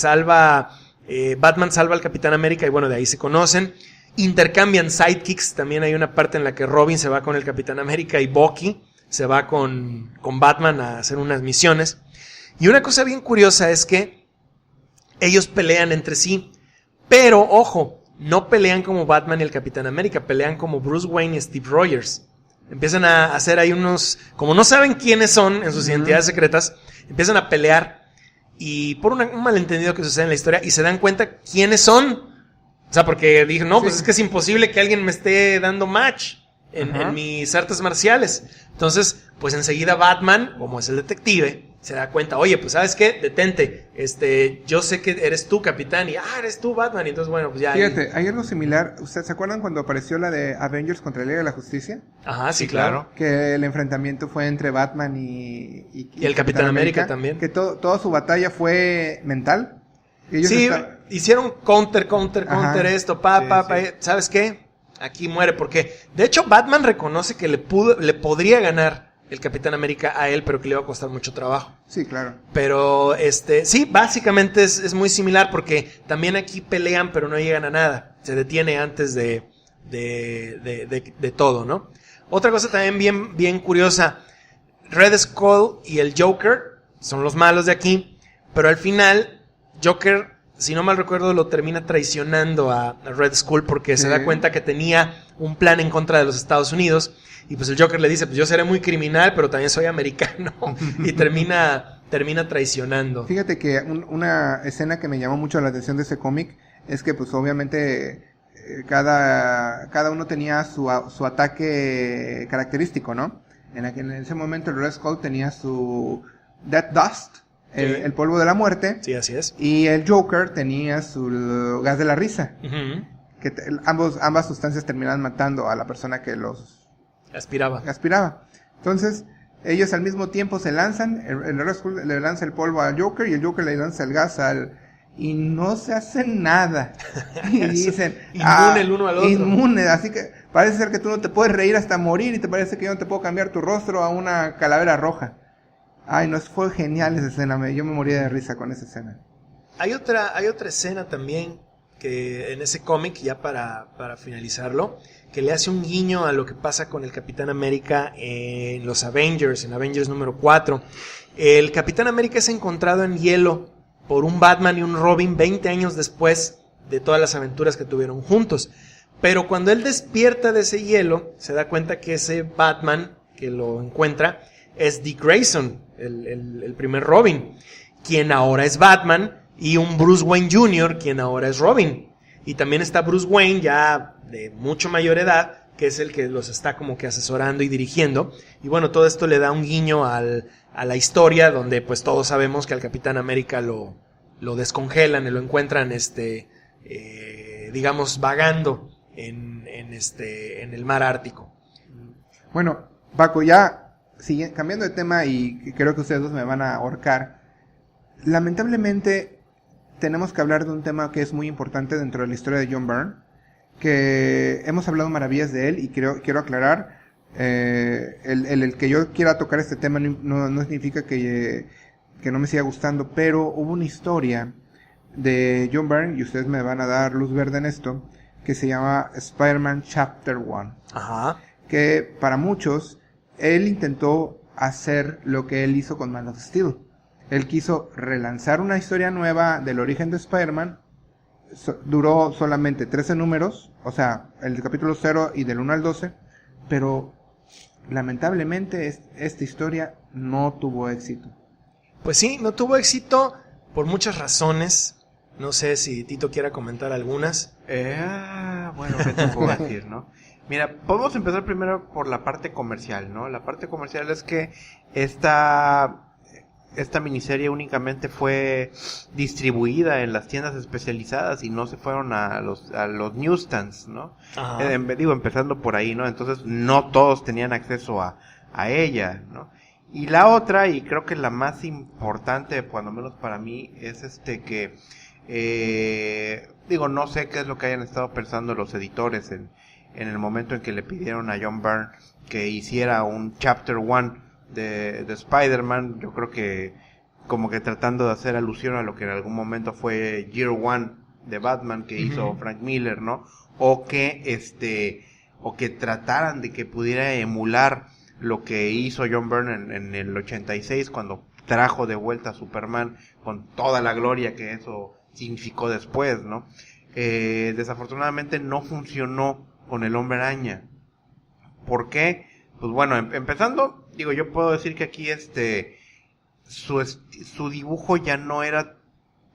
Batman salva al Capitán América y bueno, de ahí se conocen. Intercambian sidekicks, también hay una parte en la que Robin se va con el Capitán América y Bucky se va con Batman a hacer unas misiones. Y una cosa bien curiosa es que ellos pelean entre sí, pero ojo, no pelean como Batman y el Capitán América, pelean como Bruce Wayne y Steve Rogers. Empiezan a hacer ahí como no saben quiénes son en sus identidades secretas, empiezan a pelear y por un malentendido que sucede en la historia y se dan cuenta quiénes son. O sea, porque dije, no, pues es que es imposible que alguien me esté dando match en mis artes marciales. Entonces, pues enseguida Batman, como es el detective, se da cuenta, oye, pues ¿sabes qué? Detente, yo sé que eres tú, capitán, y eres tú, Batman, y entonces bueno, pues ya. Fíjate, hay algo similar. ¿Ustedes se acuerdan cuando apareció la de Avengers contra la Liga de la Justicia? Ajá, sí, claro. Que el enfrentamiento fue entre Batman y el Capitán América también. Que toda su batalla fue mental. Ellos hicieron counter esto, ¿sabes qué? Aquí muere, porque de hecho Batman reconoce que le podría ganar el Capitán América a él, pero que le iba a costar mucho trabajo. Sí, claro. Pero sí, básicamente es muy similar, porque también aquí pelean, pero no llegan a nada. Se detiene antes de todo, ¿no? Otra cosa también bien curiosa, Red Skull y el Joker son los malos de aquí, pero al final Joker, si no mal recuerdo, lo termina traicionando a Red Skull porque se da cuenta que tenía un plan en contra de los Estados Unidos. Y pues el Joker le dice, pues yo seré muy criminal, pero también soy americano. Y termina traicionando. Fíjate que una escena que me llamó mucho la atención de ese cómic es que pues obviamente cada uno tenía su ataque característico, ¿no? En ese momento el Red Skull tenía su Death Dust, el polvo de la muerte. Sí, así es. Y el Joker tenía su gas de la risa. Uh-huh. Que ambas sustancias terminan matando a la persona que los aspiraba. Entonces, ellos al mismo tiempo se lanzan, el Red Skull le lanza el polvo al Joker y el Joker le lanza el gas y no se hacen nada. Y dicen, inmune el uno al otro. Inmune, así que parece ser que tú no te puedes reír hasta morir y te parece que yo no te puedo cambiar tu rostro a una calavera roja. Ay, no, fue genial esa escena, yo me moría de risa con esa escena. Hay otra escena también que en ese cómic, ya para finalizarlo, que le hace un guiño a lo que pasa con el Capitán América en los Avengers, en Avengers número 4. El Capitán América es encontrado en hielo por un Batman y un Robin 20 años después de todas las aventuras que tuvieron juntos. Pero cuando él despierta de ese hielo, se da cuenta que ese Batman que lo encuentra es Dick Grayson, el primer Robin, quien ahora es Batman, y un Bruce Wayne Jr., quien ahora es Robin. Y también está Bruce Wayne, ya de mucho mayor edad, que es el que los está como que asesorando y dirigiendo. Y bueno, todo esto le da un guiño a la historia, donde pues todos sabemos que al Capitán América lo descongelan y lo encuentran, digamos, vagando en el mar Ártico. Bueno, Paco, ya cambiando de tema, y creo que ustedes dos me van a ahorcar. Lamentablemente tenemos que hablar de un tema que es muy importante dentro de la historia de John Byrne, que hemos hablado maravillas de él, y quiero aclarar, el que yo quiera tocar este tema no significa que no me siga gustando, pero hubo una historia de John Byrne, y ustedes me van a dar luz verde en esto, que se llama Spider-Man Chapter 1. Ajá. Que para muchos, él intentó hacer lo que él hizo con Man of Steel. Él quiso relanzar una historia nueva del origen de Spider-Man. Duró solamente 13 números, o sea, el capítulo 0 y del 1 al 12, pero lamentablemente esta historia no tuvo éxito. Pues sí, no tuvo éxito por muchas razones. No sé si Tito quiera comentar algunas. Bueno, ¿qué te puedo decir, no? Mira, podemos empezar primero por la parte comercial, ¿no? La parte comercial es que esta miniserie únicamente fue distribuida en las tiendas especializadas y no se fueron a los newsstands, ¿no? Empezando por ahí, ¿no? Entonces no todos tenían acceso a ella, ¿no? Y la otra, y creo que la más importante, cuando menos para mí, es que no sé qué es lo que hayan estado pensando los editores en el momento en que le pidieron a John Byrne que hiciera un Chapter 1 de Spider-Man. Yo creo que como que tratando de hacer alusión a lo que en algún momento fue Year One de Batman que hizo Frank Miller, ¿no? O que trataran de que pudiera emular lo que hizo John Byrne en el 86 cuando trajo de vuelta a Superman con toda la gloria que eso significó después, ¿no? Desafortunadamente no funcionó con el Hombre Araña. ¿Por qué? Pues bueno, empezando, yo puedo decir que aquí su dibujo ya no era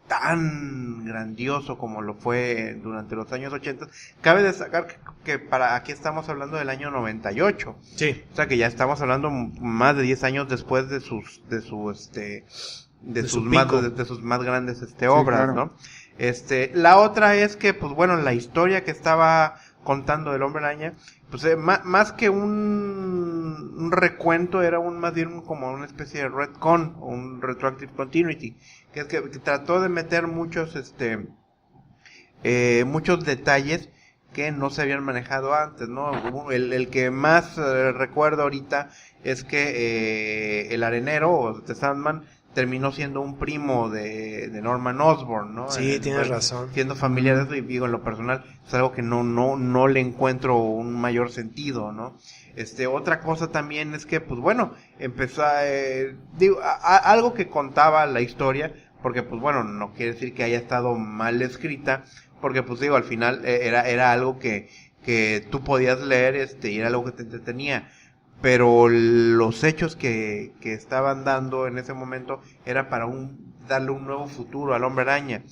tan grandioso como lo fue durante los años 80. Cabe destacar que para aquí estamos hablando del año 98. Sí. O sea que ya estamos hablando más de 10 años después de sus más grandes obras, claro, ¿no? La otra es que pues bueno, la historia que estaba contando del Hombre Araña, pues más que un recuento, era más bien como una especie de retcon, un retroactive continuity, que es que trató de meter muchos detalles que no se habían manejado antes, ¿no? El que más recuerdo ahorita es que el arenero, o The Sandman, terminó siendo un primo de Norman Osborn, ¿no? Sí, tienes razón. Siendo familiar de eso, y digo, en lo personal, es algo que no le encuentro un mayor sentido, ¿no? Otra cosa también es que, pues bueno, empezó algo que contaba la historia, porque pues bueno, no quiere decir que haya estado mal escrita, porque pues al final era algo que tú podías leer, y era algo que te entretenía. Pero los hechos que estaban dando en ese momento era para darle un nuevo futuro al Hombre Araña.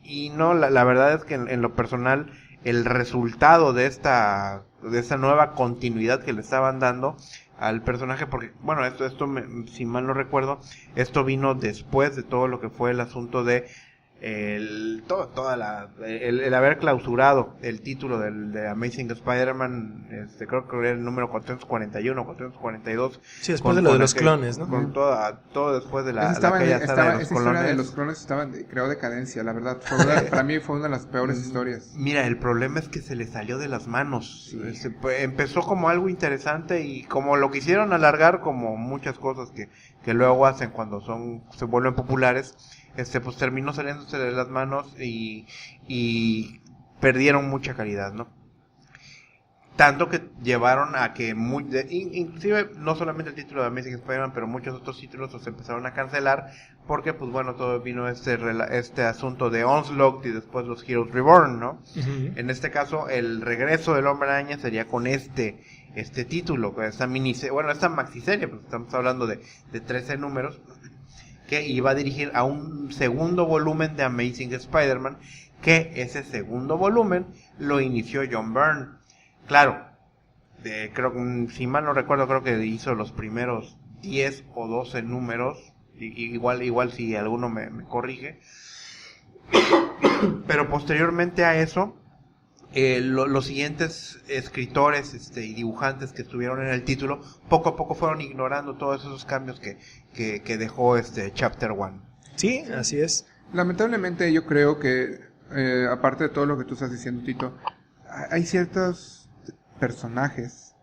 Y no, la verdad es que en lo personal, el resultado de esta nueva continuidad que le estaban dando al personaje, porque bueno, si mal no recuerdo, esto vino después de todo lo que fue el asunto de el haber clausurado el título de Amazing Spider-Man, creo que era el número 441, 442. Sí, después de lo de los clones, ¿no? Con todo después de la aquella saga de los esa historia de los clones creó decadencia, la verdad. Para mí fue una de las peores historias. Mira, el problema es que se le salió de las manos. Sí. Empezó como algo interesante y como lo quisieron alargar, como muchas cosas que luego hacen cuando se vuelven populares, pues terminó saliéndose de las manos y perdieron mucha calidad, ¿no? Tanto que llevaron a que inclusive no solamente el título de Amazing Spider-Man, pero muchos otros títulos los empezaron a cancelar porque pues bueno, todo vino este asunto de Onslaught y después los Heroes Reborn, ¿no? Uh-huh. En este caso el regreso del Hombre Araña sería con este título, esta maxiserie, pues estamos hablando de 13 números, que iba a dirigir a un segundo volumen de Amazing Spider-Man, que ese segundo volumen lo inició John Byrne. Claro, creo que, si mal no recuerdo, creo que hizo los primeros 10 o 12 números, igual si alguno me corrige, pero posteriormente a eso, los siguientes escritores y dibujantes que estuvieron en el título poco a poco fueron ignorando todos esos cambios que dejó Chapter 1. Sí, así es. Lamentablemente yo creo que aparte de todo lo que tú estás diciendo, Tito, hay ciertos personajes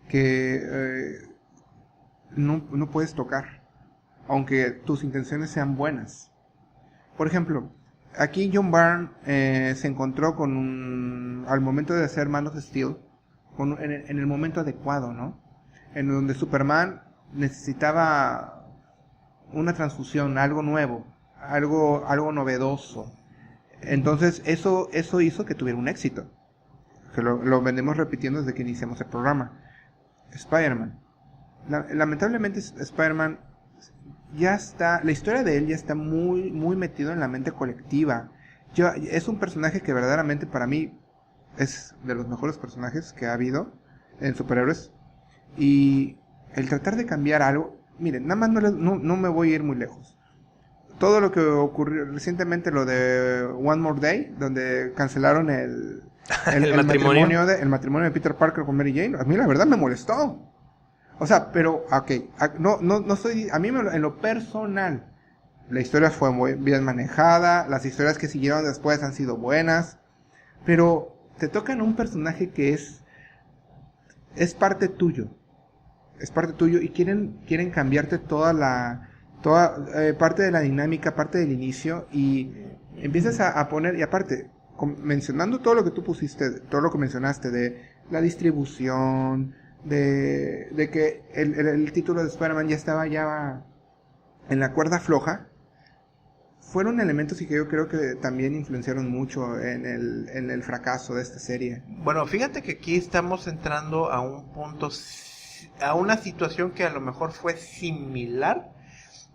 que no puedes tocar, aunque tus intenciones sean buenas. Por ejemplo, aquí John Byrne se encontró al momento de hacer Man of Steel, en el momento adecuado, ¿no? En donde Superman necesitaba una transfusión, algo nuevo, algo novedoso. Entonces eso hizo que tuviera un éxito, que lo venimos repitiendo desde que iniciamos el programa. Spider-Man. Lamentablemente Spider-Man ya está, la historia de él ya está muy, muy metido en la mente colectiva. Es un personaje que verdaderamente para mí es de los mejores personajes que ha habido en superhéroes. Y el tratar de cambiar algo, miren, nada más no me voy a ir muy lejos. Todo lo que ocurrió recientemente, lo de One More Day, donde cancelaron el matrimonio de Peter Parker con Mary Jane, a mí la verdad me molestó. O sea, pero, no soy, a mí en lo personal, la historia fue muy bien manejada, las historias que siguieron después han sido buenas, pero te tocan un personaje que es parte tuyo y quieren cambiarte toda parte de la dinámica, parte del inicio, y empiezas a poner, y aparte, mencionando todo lo que tú pusiste, todo lo que mencionaste de la distribución, de que el título de Spider-Man ya estaba en la cuerda floja, fueron elementos y que yo creo que también influenciaron mucho en el fracaso de esta serie. Bueno, fíjate que aquí estamos entrando a un punto, a una situación que a lo mejor fue similar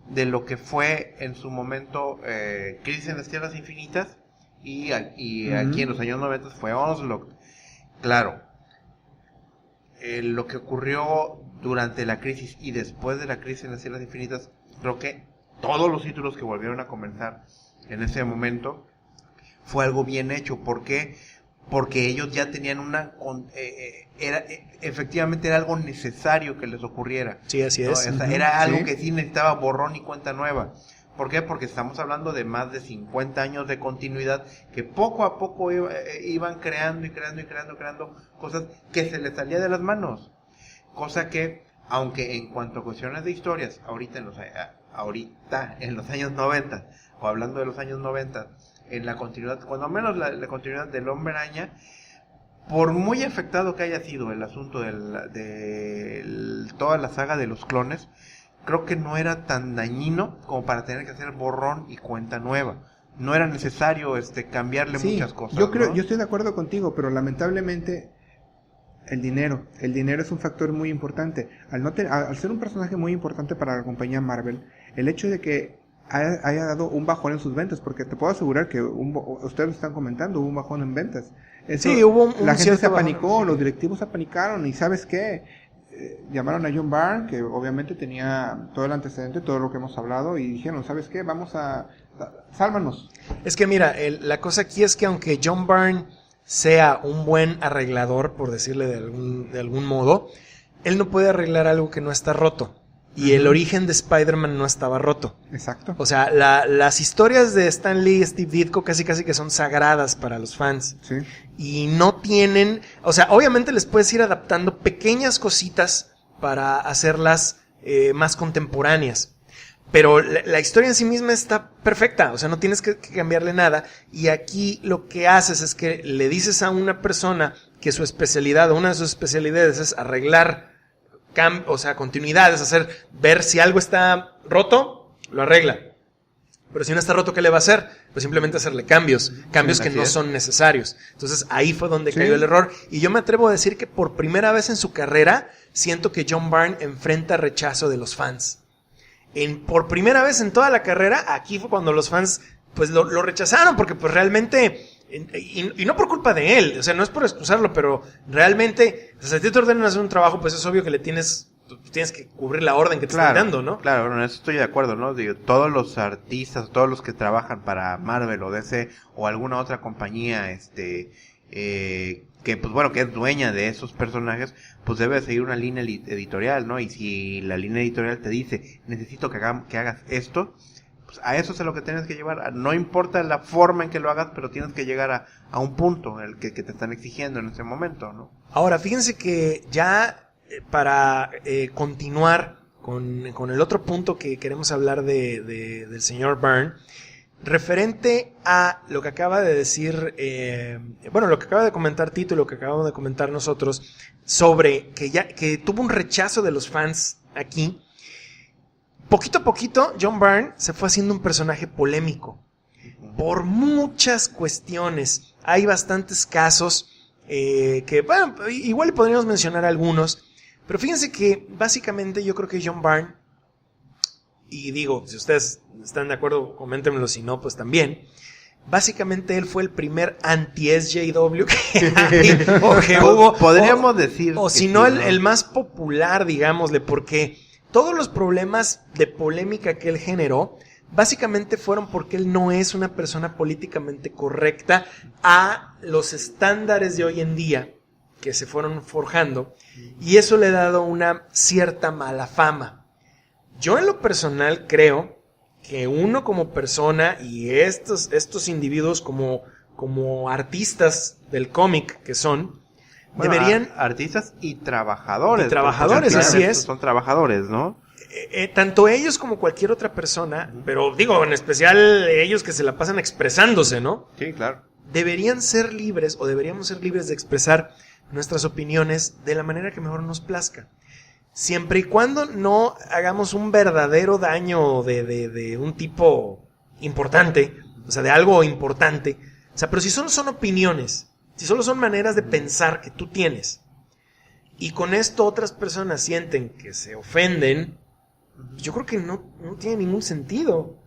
de lo que fue en su momento Crisis en las Tierras Infinitas y aquí en los años 90 fue Onslaught. Claro, lo que ocurrió durante la crisis y después de la crisis en las Tierras Infinitas, creo que todos los títulos que volvieron a comenzar en ese momento fue algo bien hecho. ¿Por qué? Porque ellos ya tenían efectivamente era algo necesario que les ocurriera. Sí, así es. ¿no? Era algo que sí necesitaba borrón y cuenta nueva. ¿Por qué? Porque estamos hablando de más de 50 años de continuidad que poco a poco iban creando cosas que se les salía de las manos. Cosa que, aunque en cuanto a cuestiones de historias, ahorita en los años 90, o hablando de los años 90, en la continuidad, cuando menos la continuidad del Hombre Araña, por muy afectado que haya sido el asunto de toda la saga de los clones, creo que no era tan dañino como para tener que hacer borrón y cuenta nueva. No era necesario cambiarle muchas cosas. Yo estoy de acuerdo contigo, pero lamentablemente el dinero es un factor muy importante. Al ser un personaje muy importante para la compañía Marvel, el hecho de que haya dado un bajón en sus ventas, porque te puedo asegurar que ustedes lo están comentando, hubo un bajón en ventas. Sí, hubo la gente se apanicó, los directivos se apanicaron, y ¿sabes qué? llamaron a John Byrne, que obviamente tenía todo el antecedente, todo lo que hemos hablado, y dijeron, ¿sabes qué? Sálvanos. Es que mira, la cosa aquí es que aunque John Byrne sea un buen arreglador, por decirle de algún modo, él no puede arreglar algo que no está roto. Y el origen de Spider-Man no estaba roto. Exacto. O sea, las historias de Stan Lee y Steve Ditko casi que son sagradas para los fans. Sí. Y no tienen... O sea, obviamente les puedes ir adaptando pequeñas cositas para hacerlas más contemporáneas. Pero la historia en sí misma está perfecta. O sea, no tienes que cambiarle nada. Y aquí lo que haces es que le dices a una persona que su especialidad, una de sus especialidades es arreglar continuidades, ver si algo está roto, lo arregla. Pero si no está roto, ¿qué le va a hacer? Pues simplemente hacerle cambios que no son necesarios. Entonces ahí fue donde cayó el error. Y yo me atrevo a decir que por primera vez en su carrera, siento que John Byrne enfrenta rechazo de los fans. Por primera vez en toda la carrera, aquí fue cuando los fans pues lo rechazaron, porque pues realmente... Y no por culpa de él, o sea, no es por excusarlo, pero realmente, o sea, si te ordenan hacer un trabajo, pues es obvio que tienes que cubrir la orden que te están dando, ¿no? Claro, en eso estoy de acuerdo, ¿no? Digo, todos los artistas, todos los que trabajan para Marvel o DC o alguna otra compañía, que pues bueno, que es dueña de esos personajes, pues debe seguir una línea editorial, ¿no? Y si la línea editorial te dice, necesito que hagas esto, a eso es a lo que tienes que llevar. No importa la forma en que lo hagas, pero tienes que llegar a un punto en el que te están exigiendo en ese momento, ¿no? Ahora, fíjense que ya para continuar con el otro punto que queremos hablar del señor Byrne, referente a lo que acaba de decir, lo que acaba de comentar Tito y lo que acabamos de comentar nosotros, sobre que tuvo un rechazo de los fans aquí. Poquito a poquito, John Byrne se fue haciendo un personaje polémico por muchas cuestiones. Hay bastantes casos que, bueno, igual podríamos mencionar algunos, pero fíjense que básicamente yo creo que John Byrne, y digo, si ustedes están de acuerdo, coméntenmelo, si no, pues también. Básicamente él fue el primer anti-SJW que hubo. Podríamos decir. O si no, el más popular, digámosle, porque... Todos los problemas de polémica que él generó, básicamente fueron porque él no es una persona políticamente correcta a los estándares de hoy en día que se fueron forjando, y eso le ha dado una cierta mala fama. Yo en lo personal creo que uno como persona y estos individuos como artistas del cómic que son, deberían... Artistas y trabajadores. Y trabajadores, así es. Son trabajadores, ¿no? Tanto ellos como cualquier otra persona, pero digo, en especial ellos que se la pasan expresándose, ¿no? Sí, claro. Deberían ser libres, o deberíamos ser libres de expresar nuestras opiniones de la manera que mejor nos plazca. Siempre y cuando no hagamos un verdadero daño de un tipo importante, o sea, de algo importante. O sea, pero si solo son opiniones, si solo son maneras de pensar que tú tienes, y con esto otras personas sienten que se ofenden, yo creo que no tiene ningún sentido.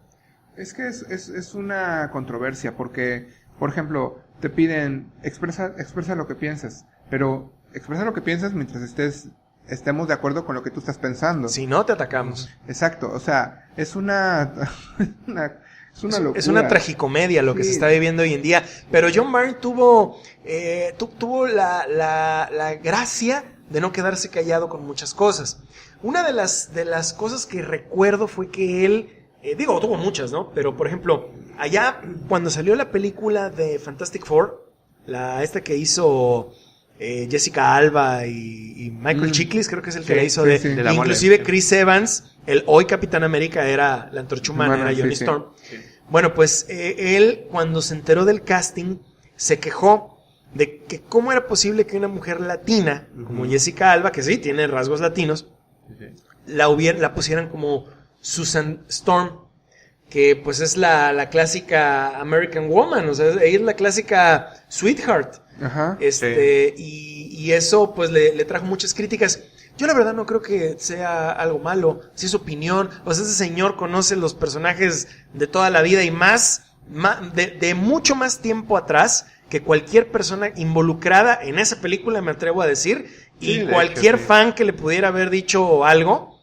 Es que es una controversia, porque, por ejemplo, te piden, expresa lo que piensas, pero expresa lo que piensas mientras estemos de acuerdo con lo que tú estás pensando. Si no, te atacamos. Exacto, o sea, es una locura. Es una tragicomedia lo que se está viviendo hoy en día. Pero John Byrne tuvo la gracia de no quedarse callado con muchas cosas. Una de las cosas que recuerdo fue que él, tuvo muchas, ¿no? Pero, por ejemplo, allá cuando salió la película de Fantastic Four, esta que hizo Jessica Alba y Michael Chiklis, creo que es el que la hizo, inclusive Chris Evans, el hoy Capitán América, era la Antorcha Humana, era Johnny Storm. Sí. Bueno, pues él, cuando se enteró del casting, se quejó de que cómo era posible que una mujer latina, como Jessica Alba, que sí, tiene rasgos latinos, la pusieran como Susan Storm, que pues es la clásica American Woman, o sea, ella es la clásica Sweetheart. Ajá. Y eso pues le trajo muchas críticas. Yo la verdad no creo que sea algo malo, si es opinión, o sea, ese señor conoce los personajes de toda la vida y más de mucho más tiempo atrás que cualquier persona involucrada en esa película, me atrevo a decir, y Sí, cualquier hecho, sí. fan que le pudiera haber dicho algo,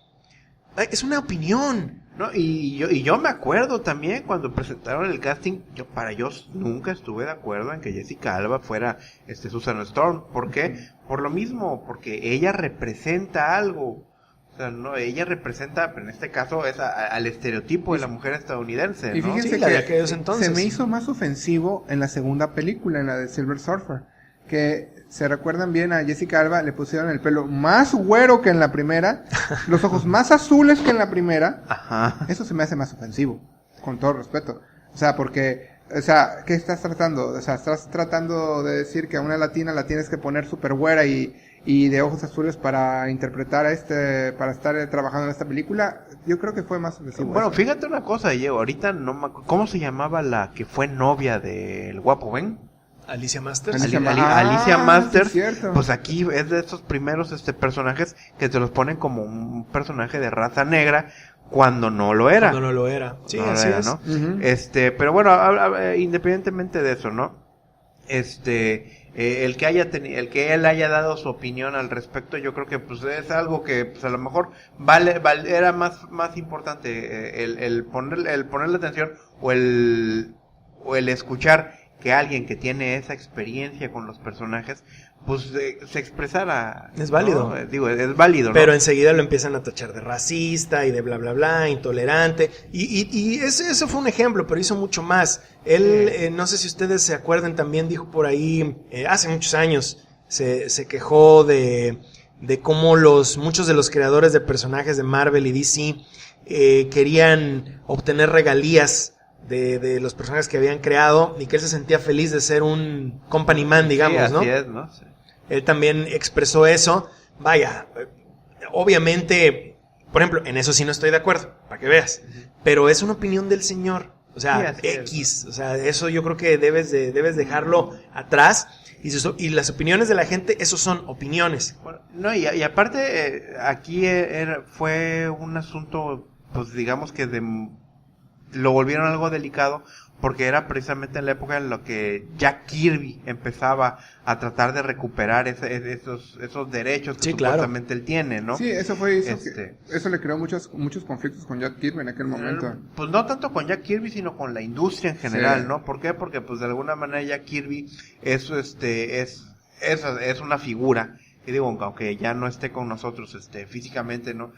es una opinión. No, y yo me acuerdo también cuando presentaron el casting, yo nunca estuve de acuerdo en que Jessica Alba fuera Susan Storm. ¿Por qué? Por lo mismo, porque ella representa algo. O sea, no, ella representa, en este caso, es al estereotipo de la mujer estadounidense, Y ¿no? fíjense Sí, la de que aquellos entonces. se me hizo más ofensivo en la segunda película, en la de Silver Surfer, que se recuerdan bien a Jessica Alba, le pusieron el pelo más güero que en la primera, los ojos más azules que en la primera. Ajá. Eso se me hace más ofensivo, con todo respeto. O sea, porque, o sea, ¿qué estás tratando? O sea, estás tratando de decir que a una latina la tienes que poner súper güera y de ojos azules para interpretar para estar trabajando en esta película. Yo creo que fue más ofensivo. Bueno, eso. fíjate una cosa, Diego, ahorita no me acuerdo, ¿cómo se llamaba la que fue novia del guapo Ben? Alicia Masters. Alicia Masters, sí, cierto. pues aquí es de estos primeros personajes que te los ponen como un personaje de raza negra cuando no lo era. No lo era. Sí, No lo así era, es. ¿no? Ujú. Pero bueno, independientemente de eso, ¿no? El que él haya dado su opinión al respecto, yo creo que pues es algo que pues a lo mejor era más importante el ponerle atención o el escuchar que alguien que tiene esa experiencia con los personajes pues se expresara. Es válido. ¿no? Digo, es válido, ¿no? Pero enseguida lo empiezan a tachar de racista y de bla, bla, bla, intolerante. Y eso fue un ejemplo, pero hizo mucho más. Él, no sé si ustedes se acuerdan, también dijo por ahí, hace muchos años, se quejó de cómo muchos de los creadores de personajes de Marvel y DC querían obtener regalías de los personajes que habían creado y que él se sentía feliz de ser un company man, digamos, sí, así ¿no? es, ¿no? Sí. Él también expresó eso. Vaya, obviamente, por ejemplo, en eso sí no estoy de acuerdo, para que veas. Pero es una opinión del señor. O sea, Sí, así X. O sea, eso yo creo que debes dejarlo atrás. Y las opiniones de la gente, eso son opiniones. Bueno, no, y aparte, aquí fue un asunto, pues digamos que lo volvieron algo delicado, porque era precisamente en la época en la que Jack Kirby empezaba a tratar de recuperar esos derechos que Sí, claro. supuestamente él tiene, ¿no? Sí, eso le creó muchos conflictos con Jack Kirby en aquel momento. Pues no tanto con Jack Kirby, sino con la industria en general, Sí. ¿no? ¿Por qué? Porque pues de alguna manera Jack Kirby es una figura, y digo, aunque ya no esté con nosotros físicamente, ¿no?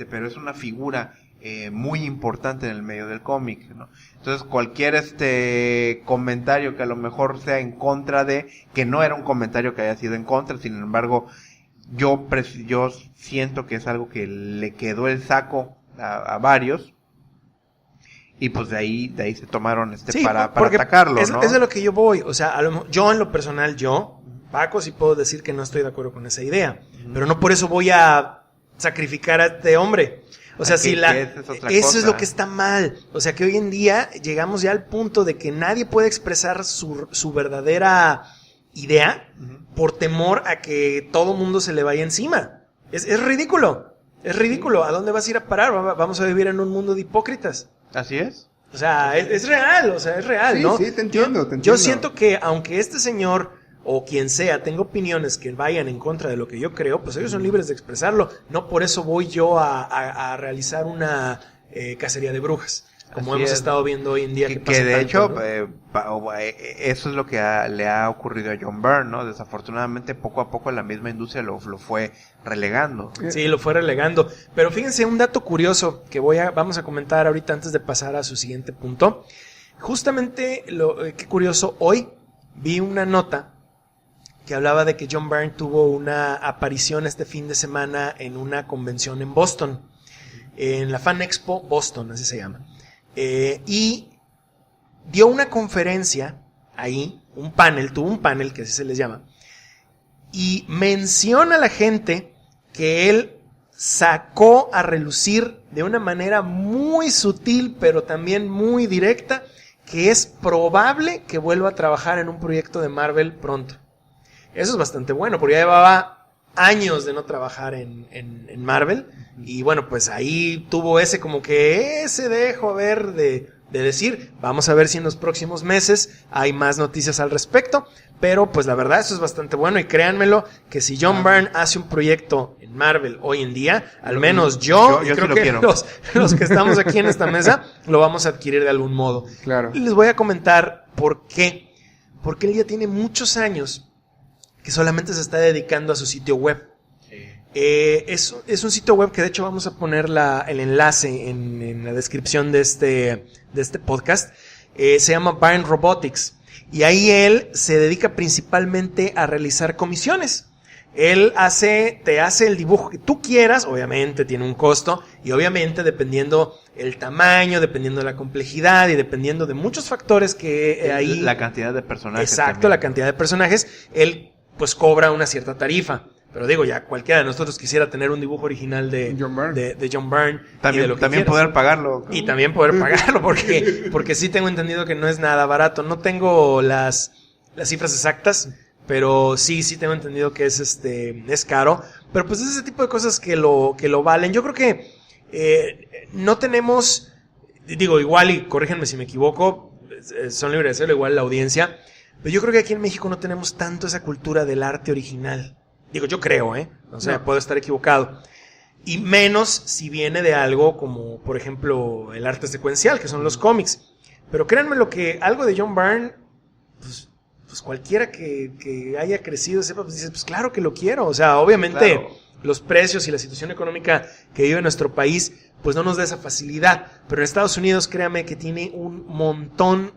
Pero es una figura muy importante en el medio del cómic, ¿no? Entonces cualquier comentario que a lo mejor sea en contra que no era un comentario que haya sido en contra, sin embargo yo siento que es algo que le quedó el saco a varios, y pues de ahí se tomaron Sí, para porque atacarlo, ¿no? es de lo que yo voy. O sea, yo en lo personal, Paco, sí puedo decir que no estoy de acuerdo con esa idea. Pero no por eso voy a sacrificar a este hombre. O sea, eso es lo que está mal. O sea, que hoy en día llegamos ya al punto de que nadie puede expresar su verdadera idea por temor a que todo mundo se le vaya encima. Es ridículo. Es ridículo. ¿A dónde vas a ir a parar? Vamos a vivir en un mundo de hipócritas. Así es. O sea, es real. O sea, es real, Sí, ¿no? sí, te entiendo. Yo siento que aunque este señor o quien sea tenga opiniones que vayan en contra de lo que yo creo, pues ellos son libres de expresarlo. No por eso voy yo a realizar una cacería de brujas, como Así hemos es. estado viendo hoy en día. Que pasa de tanto, hecho, ¿no? eso es lo que le ha ocurrido a John Byrne, ¿no? Desafortunadamente, poco a poco la misma industria lo fue relegando. Sí, lo fue relegando. Pero fíjense, un dato curioso que vamos a comentar ahorita antes de pasar a su siguiente punto. Justamente, qué curioso, hoy vi una nota que hablaba de que John Byrne tuvo una aparición este fin de semana en una convención en Boston, en la Fan Expo Boston, así se llama. Y dio una conferencia ahí, tuvo un panel, que así se les llama, y menciona a la gente que él sacó a relucir de una manera muy sutil, pero también muy directa, que es probable que vuelva a trabajar en un proyecto de Marvel pronto. Eso es bastante bueno, porque ya llevaba años de no trabajar en Marvel. Y bueno, pues ahí tuvo ese dejo ver de, de decir. Vamos a ver si en los próximos meses hay más noticias al respecto. Pero pues la verdad eso es bastante bueno y créanmelo que si John Byrne hace un proyecto en Marvel hoy en día, al menos yo sí creo lo que quiero. los que estamos aquí en esta mesa lo vamos a adquirir de algún modo. Claro. Y les voy a comentar por qué. Porque él ya tiene muchos años que solamente se está dedicando a su sitio web. Es un sitio web que de hecho vamos a poner el enlace en la descripción de este podcast. Se llama Byrne Robotics. Y ahí él se dedica principalmente a realizar comisiones. Él te hace el dibujo que tú quieras, obviamente tiene un costo, y obviamente dependiendo el tamaño, dependiendo de la complejidad y dependiendo de muchos factores que ahí... La cantidad de personajes. Exacto, también. la cantidad de personajes, él pues cobra una cierta tarifa. Pero digo, ya cualquiera de nosotros quisiera tener un dibujo original de John Byrne. Y de lo que También quieras. poder pagarlo. Y también poder pagarlo, porque sí tengo entendido que no es nada barato. No tengo las cifras exactas, pero sí tengo entendido que es caro. Pero pues es ese tipo de cosas que lo valen. Yo creo que no tenemos, digo, igual, y corríjanme si me equivoco, son libres de hacerlo, igual la audiencia, pero yo creo que aquí en México no tenemos tanto esa cultura del arte original. Digo, yo creo, o sea, puedo estar equivocado. Y menos si viene de algo como, por ejemplo, el arte secuencial, que son los cómics. Pero créanme lo que algo de John Byrne, pues cualquiera que haya crecido sepa, pues dice, pues claro que lo quiero. O sea, obviamente Claro. Los precios y la situación económica que vive nuestro país, pues no nos da esa facilidad. Pero en Estados Unidos, créame que tiene un montón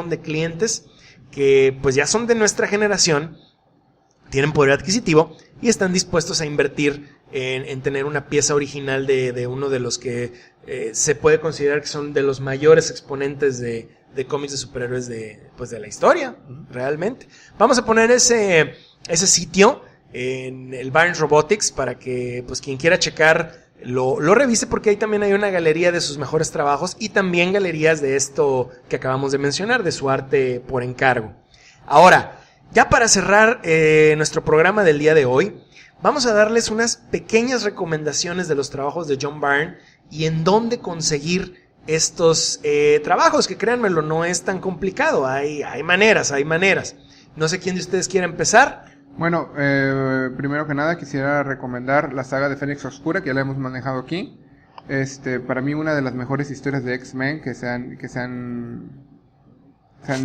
de clientes que pues ya son de nuestra generación, tienen poder adquisitivo y están dispuestos a invertir en tener una pieza original de uno de los que se puede considerar que son de los mayores exponentes de cómics de superhéroes de la historia, realmente. Vamos a poner ese sitio en el Byrne Robotics para que pues quien quiera checar lo revise, porque ahí también hay una galería de sus mejores trabajos y también galerías de esto que acabamos de mencionar, de su arte por encargo. Ahora, ya para cerrar nuestro programa del día de hoy, vamos a darles unas pequeñas recomendaciones de los trabajos de John Byrne y en dónde conseguir estos trabajos, que créanmelo, no es tan complicado, hay maneras. No sé quién de ustedes quiere empezar. Bueno, primero que nada quisiera recomendar la saga de Fénix Oscura, que ya la hemos manejado aquí. Para mí una de las mejores historias de X-Men que se han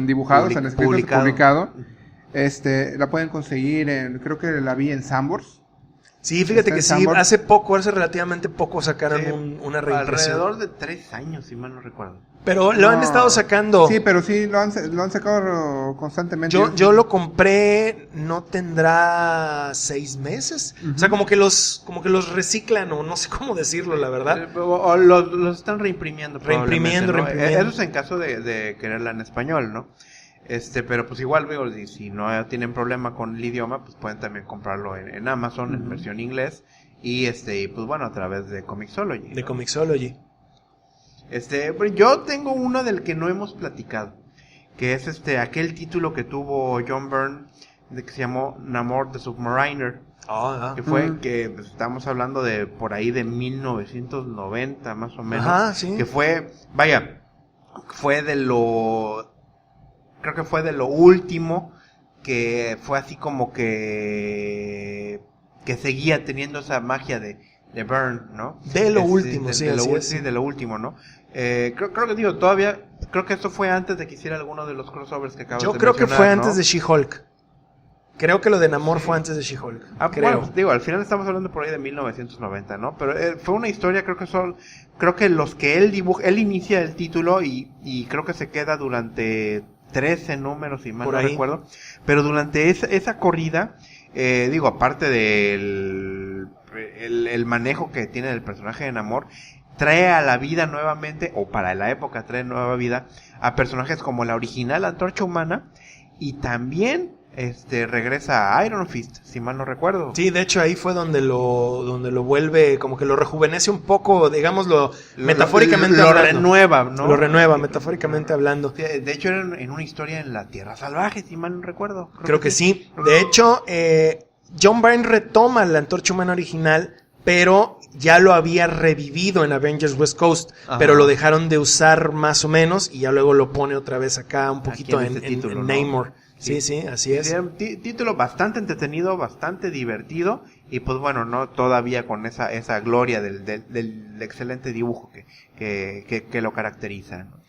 dibujado, se han escrito, publicado. La pueden conseguir creo que la vi en Sanborns. Sí, fíjate que sí, hace relativamente poco sacaron una reimpresión. Alrededor de 3 años, si mal no recuerdo. Pero lo han estado sacando. Sí, pero sí, lo han sacado constantemente. Yo lo compré, no tendrá 6 meses. Uh-huh. O sea, como que los reciclan, o no sé cómo decirlo, la verdad. O los están reimprimiendo. Reimprimiendo. Eso es en caso de quererla en español, ¿no? Pero pues igual, veo, si no tienen problema con el idioma, pues pueden también comprarlo en Amazon, en versión inglés, y pues bueno, a través de Comixology, ¿no? De Comixology. Yo tengo uno del que no hemos platicado, que es aquel título que tuvo John Byrne, que se llamó Namor the Submariner. Que fue, que pues, estamos hablando de por ahí de 1990 más o menos. Ajá, sí. Que fue creo que fue de lo último que fue así como que seguía teniendo esa magia de Byrne, ¿no? De lo último, sí, de lo último, ¿no? Creo que todavía, creo que esto fue antes de que hiciera alguno de los crossovers que acabas de mencionar. Yo creo que fue antes de She-Hulk. Creo que lo de Namor fue antes de She-Hulk. Bueno, pues, al final estamos hablando por ahí de 1990, ¿no? Pero fue una historia, creo que los que él inicia el título y creo que se queda durante 13 números, si mal no recuerdo. Pero durante esa corrida, aparte del el manejo que tiene el personaje de Namor, trae a la vida nuevamente, o para la época trae nueva vida, a personajes como la original Antorcha Humana, y también regresa a Iron Fist, si mal no recuerdo. Sí, de hecho ahí fue donde lo vuelve, como que lo rejuvenece un poco, digámoslo, metafóricamente lo hablando. Renueva, ¿no? Lo renueva, metafóricamente hablando. De hecho era en una historia en la Tierra Salvaje, si mal no recuerdo. Creo que sí. De hecho, John Byrne retoma la Antorcha Humana original, pero ya lo había revivido en Avengers West Coast, Ajá. pero lo dejaron de usar más o menos y ya luego lo pone otra vez acá un poquito Aquí en este título, ¿no? Namor. Sí, así es. Sí, un título bastante entretenido, bastante divertido y pues bueno, no todavía con esa gloria del excelente dibujo que lo caracteriza, ¿no?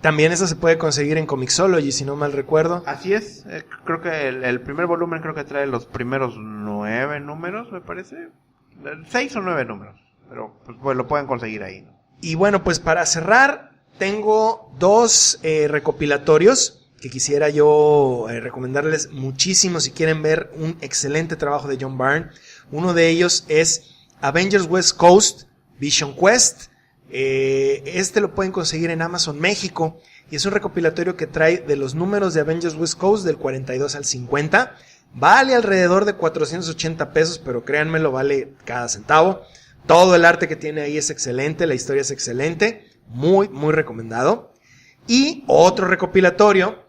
También eso se puede conseguir en Comixology, si no mal recuerdo. Así es, creo que el primer volumen creo que trae los primeros 9 números, me parece. 6 o 9 números, pero pues lo pueden conseguir ahí, ¿no? Y bueno, pues para cerrar, tengo 2 recopilatorios que quisiera yo recomendarles muchísimo si quieren ver un excelente trabajo de John Byrne. Uno de ellos es Avengers West Coast, Vision Quest. Este lo pueden conseguir en Amazon México y es un recopilatorio que trae de los números de Avengers West Coast del 42 al 50. Vale alrededor de 480 pesos, pero créanmelo, vale cada centavo. Todo el arte que tiene ahí es excelente, la historia es excelente, muy, muy recomendado. Y otro recopilatorio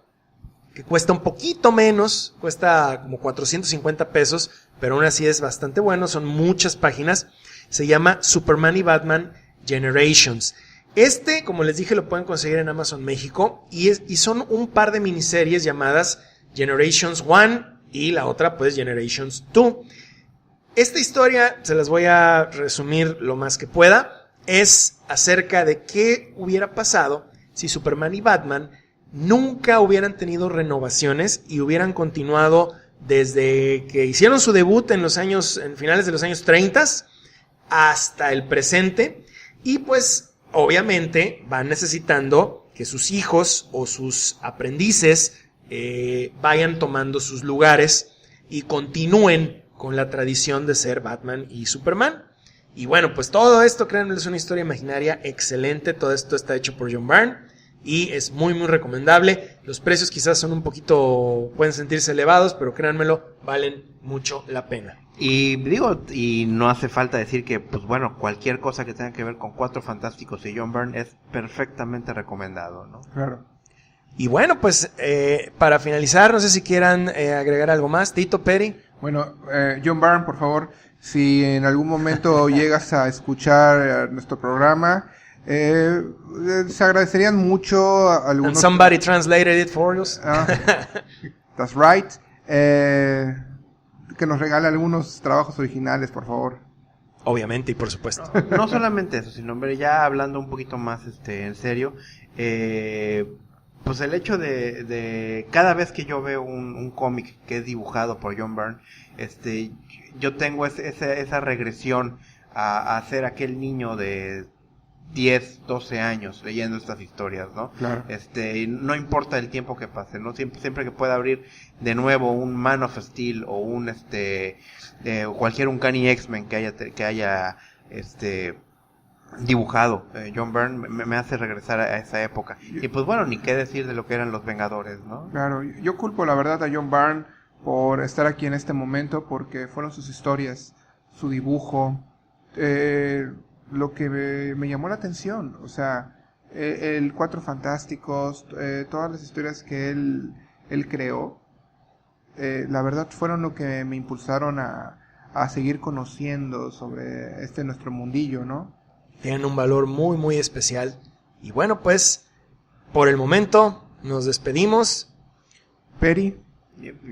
que cuesta un poquito menos, cuesta como 450 pesos, pero aún así es bastante bueno, son muchas páginas. Se llama Superman y Batman Generations. Este, como les dije, lo pueden conseguir en Amazon México y son un par de miniseries llamadas Generations 1 y la otra pues Generations 2. Esta historia, se las voy a resumir lo más que pueda, es acerca de qué hubiera pasado si Superman y Batman nunca hubieran tenido renovaciones y hubieran continuado desde que hicieron su debut en finales de los años 30 hasta el presente. Y pues obviamente van necesitando que sus hijos o sus aprendices vayan tomando sus lugares y continúen con la tradición de ser Batman y Superman. Y bueno, pues todo esto, créanme, es una historia imaginaria excelente. Todo esto está hecho por John Byrne y es muy, muy recomendable. Los precios quizás son un poquito, pueden sentirse elevados, pero créanmelo, valen mucho la pena. Y no hace falta decir que, pues bueno, cualquier cosa que tenga que ver con Cuatro Fantásticos y John Byrne es perfectamente recomendado, ¿no? Claro. Y bueno, pues para finalizar, no sé si quieran agregar algo más. Tito, Peri. Bueno, John Byrne, por favor, si en algún momento llegas a escuchar nuestro programa, se agradecerían mucho algunos... And somebody translated it for us. That's right. Que nos regale algunos trabajos originales, por favor. Obviamente y por supuesto. No solamente eso, sino hombre, ya hablando un poquito más en serio, pues el hecho de cada vez que yo veo un cómic que es dibujado por John Byrne, yo tengo esa regresión a ser aquel niño de 10, 12 años leyendo estas historias, ¿no? Claro. No importa el tiempo que pase, ¿no? Siempre que pueda abrir de nuevo un Man of Steel o un cualquier Uncanny X-Men que haya dibujado John Byrne me hace regresar a esa época. Y pues bueno, ni qué decir de lo que eran los Vengadores, ¿no? Claro, yo culpo la verdad a John Byrne por estar aquí en este momento, porque fueron sus historias, su dibujo, lo que me llamó la atención, o sea, el Cuatro Fantásticos, todas las historias que él creó, la verdad fueron lo que me impulsaron a seguir conociendo sobre nuestro mundillo, ¿no? Tienen un valor muy, muy especial. Y bueno, pues, por el momento, nos despedimos. Peri.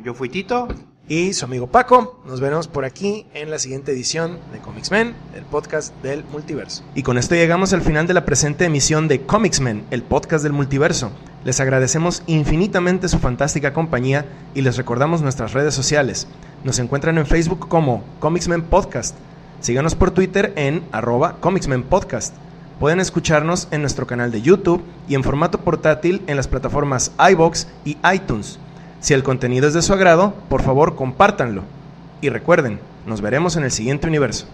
Yo fui Tito. Y su amigo Paco. Nos veremos por aquí en la siguiente edición de Comics Men, el podcast del multiverso. Y con esto llegamos al final de la presente emisión de Comics Men, el podcast del multiverso. Les agradecemos infinitamente su fantástica compañía y les recordamos nuestras redes sociales. Nos encuentran en Facebook como Comics Men Podcast. Síganos por Twitter en @ComicsMenPodcast. Pueden escucharnos en nuestro canal de YouTube y en formato portátil en las plataformas iVoox y iTunes. Si el contenido es de su agrado, por favor compártanlo. Y recuerden, nos veremos en el siguiente universo.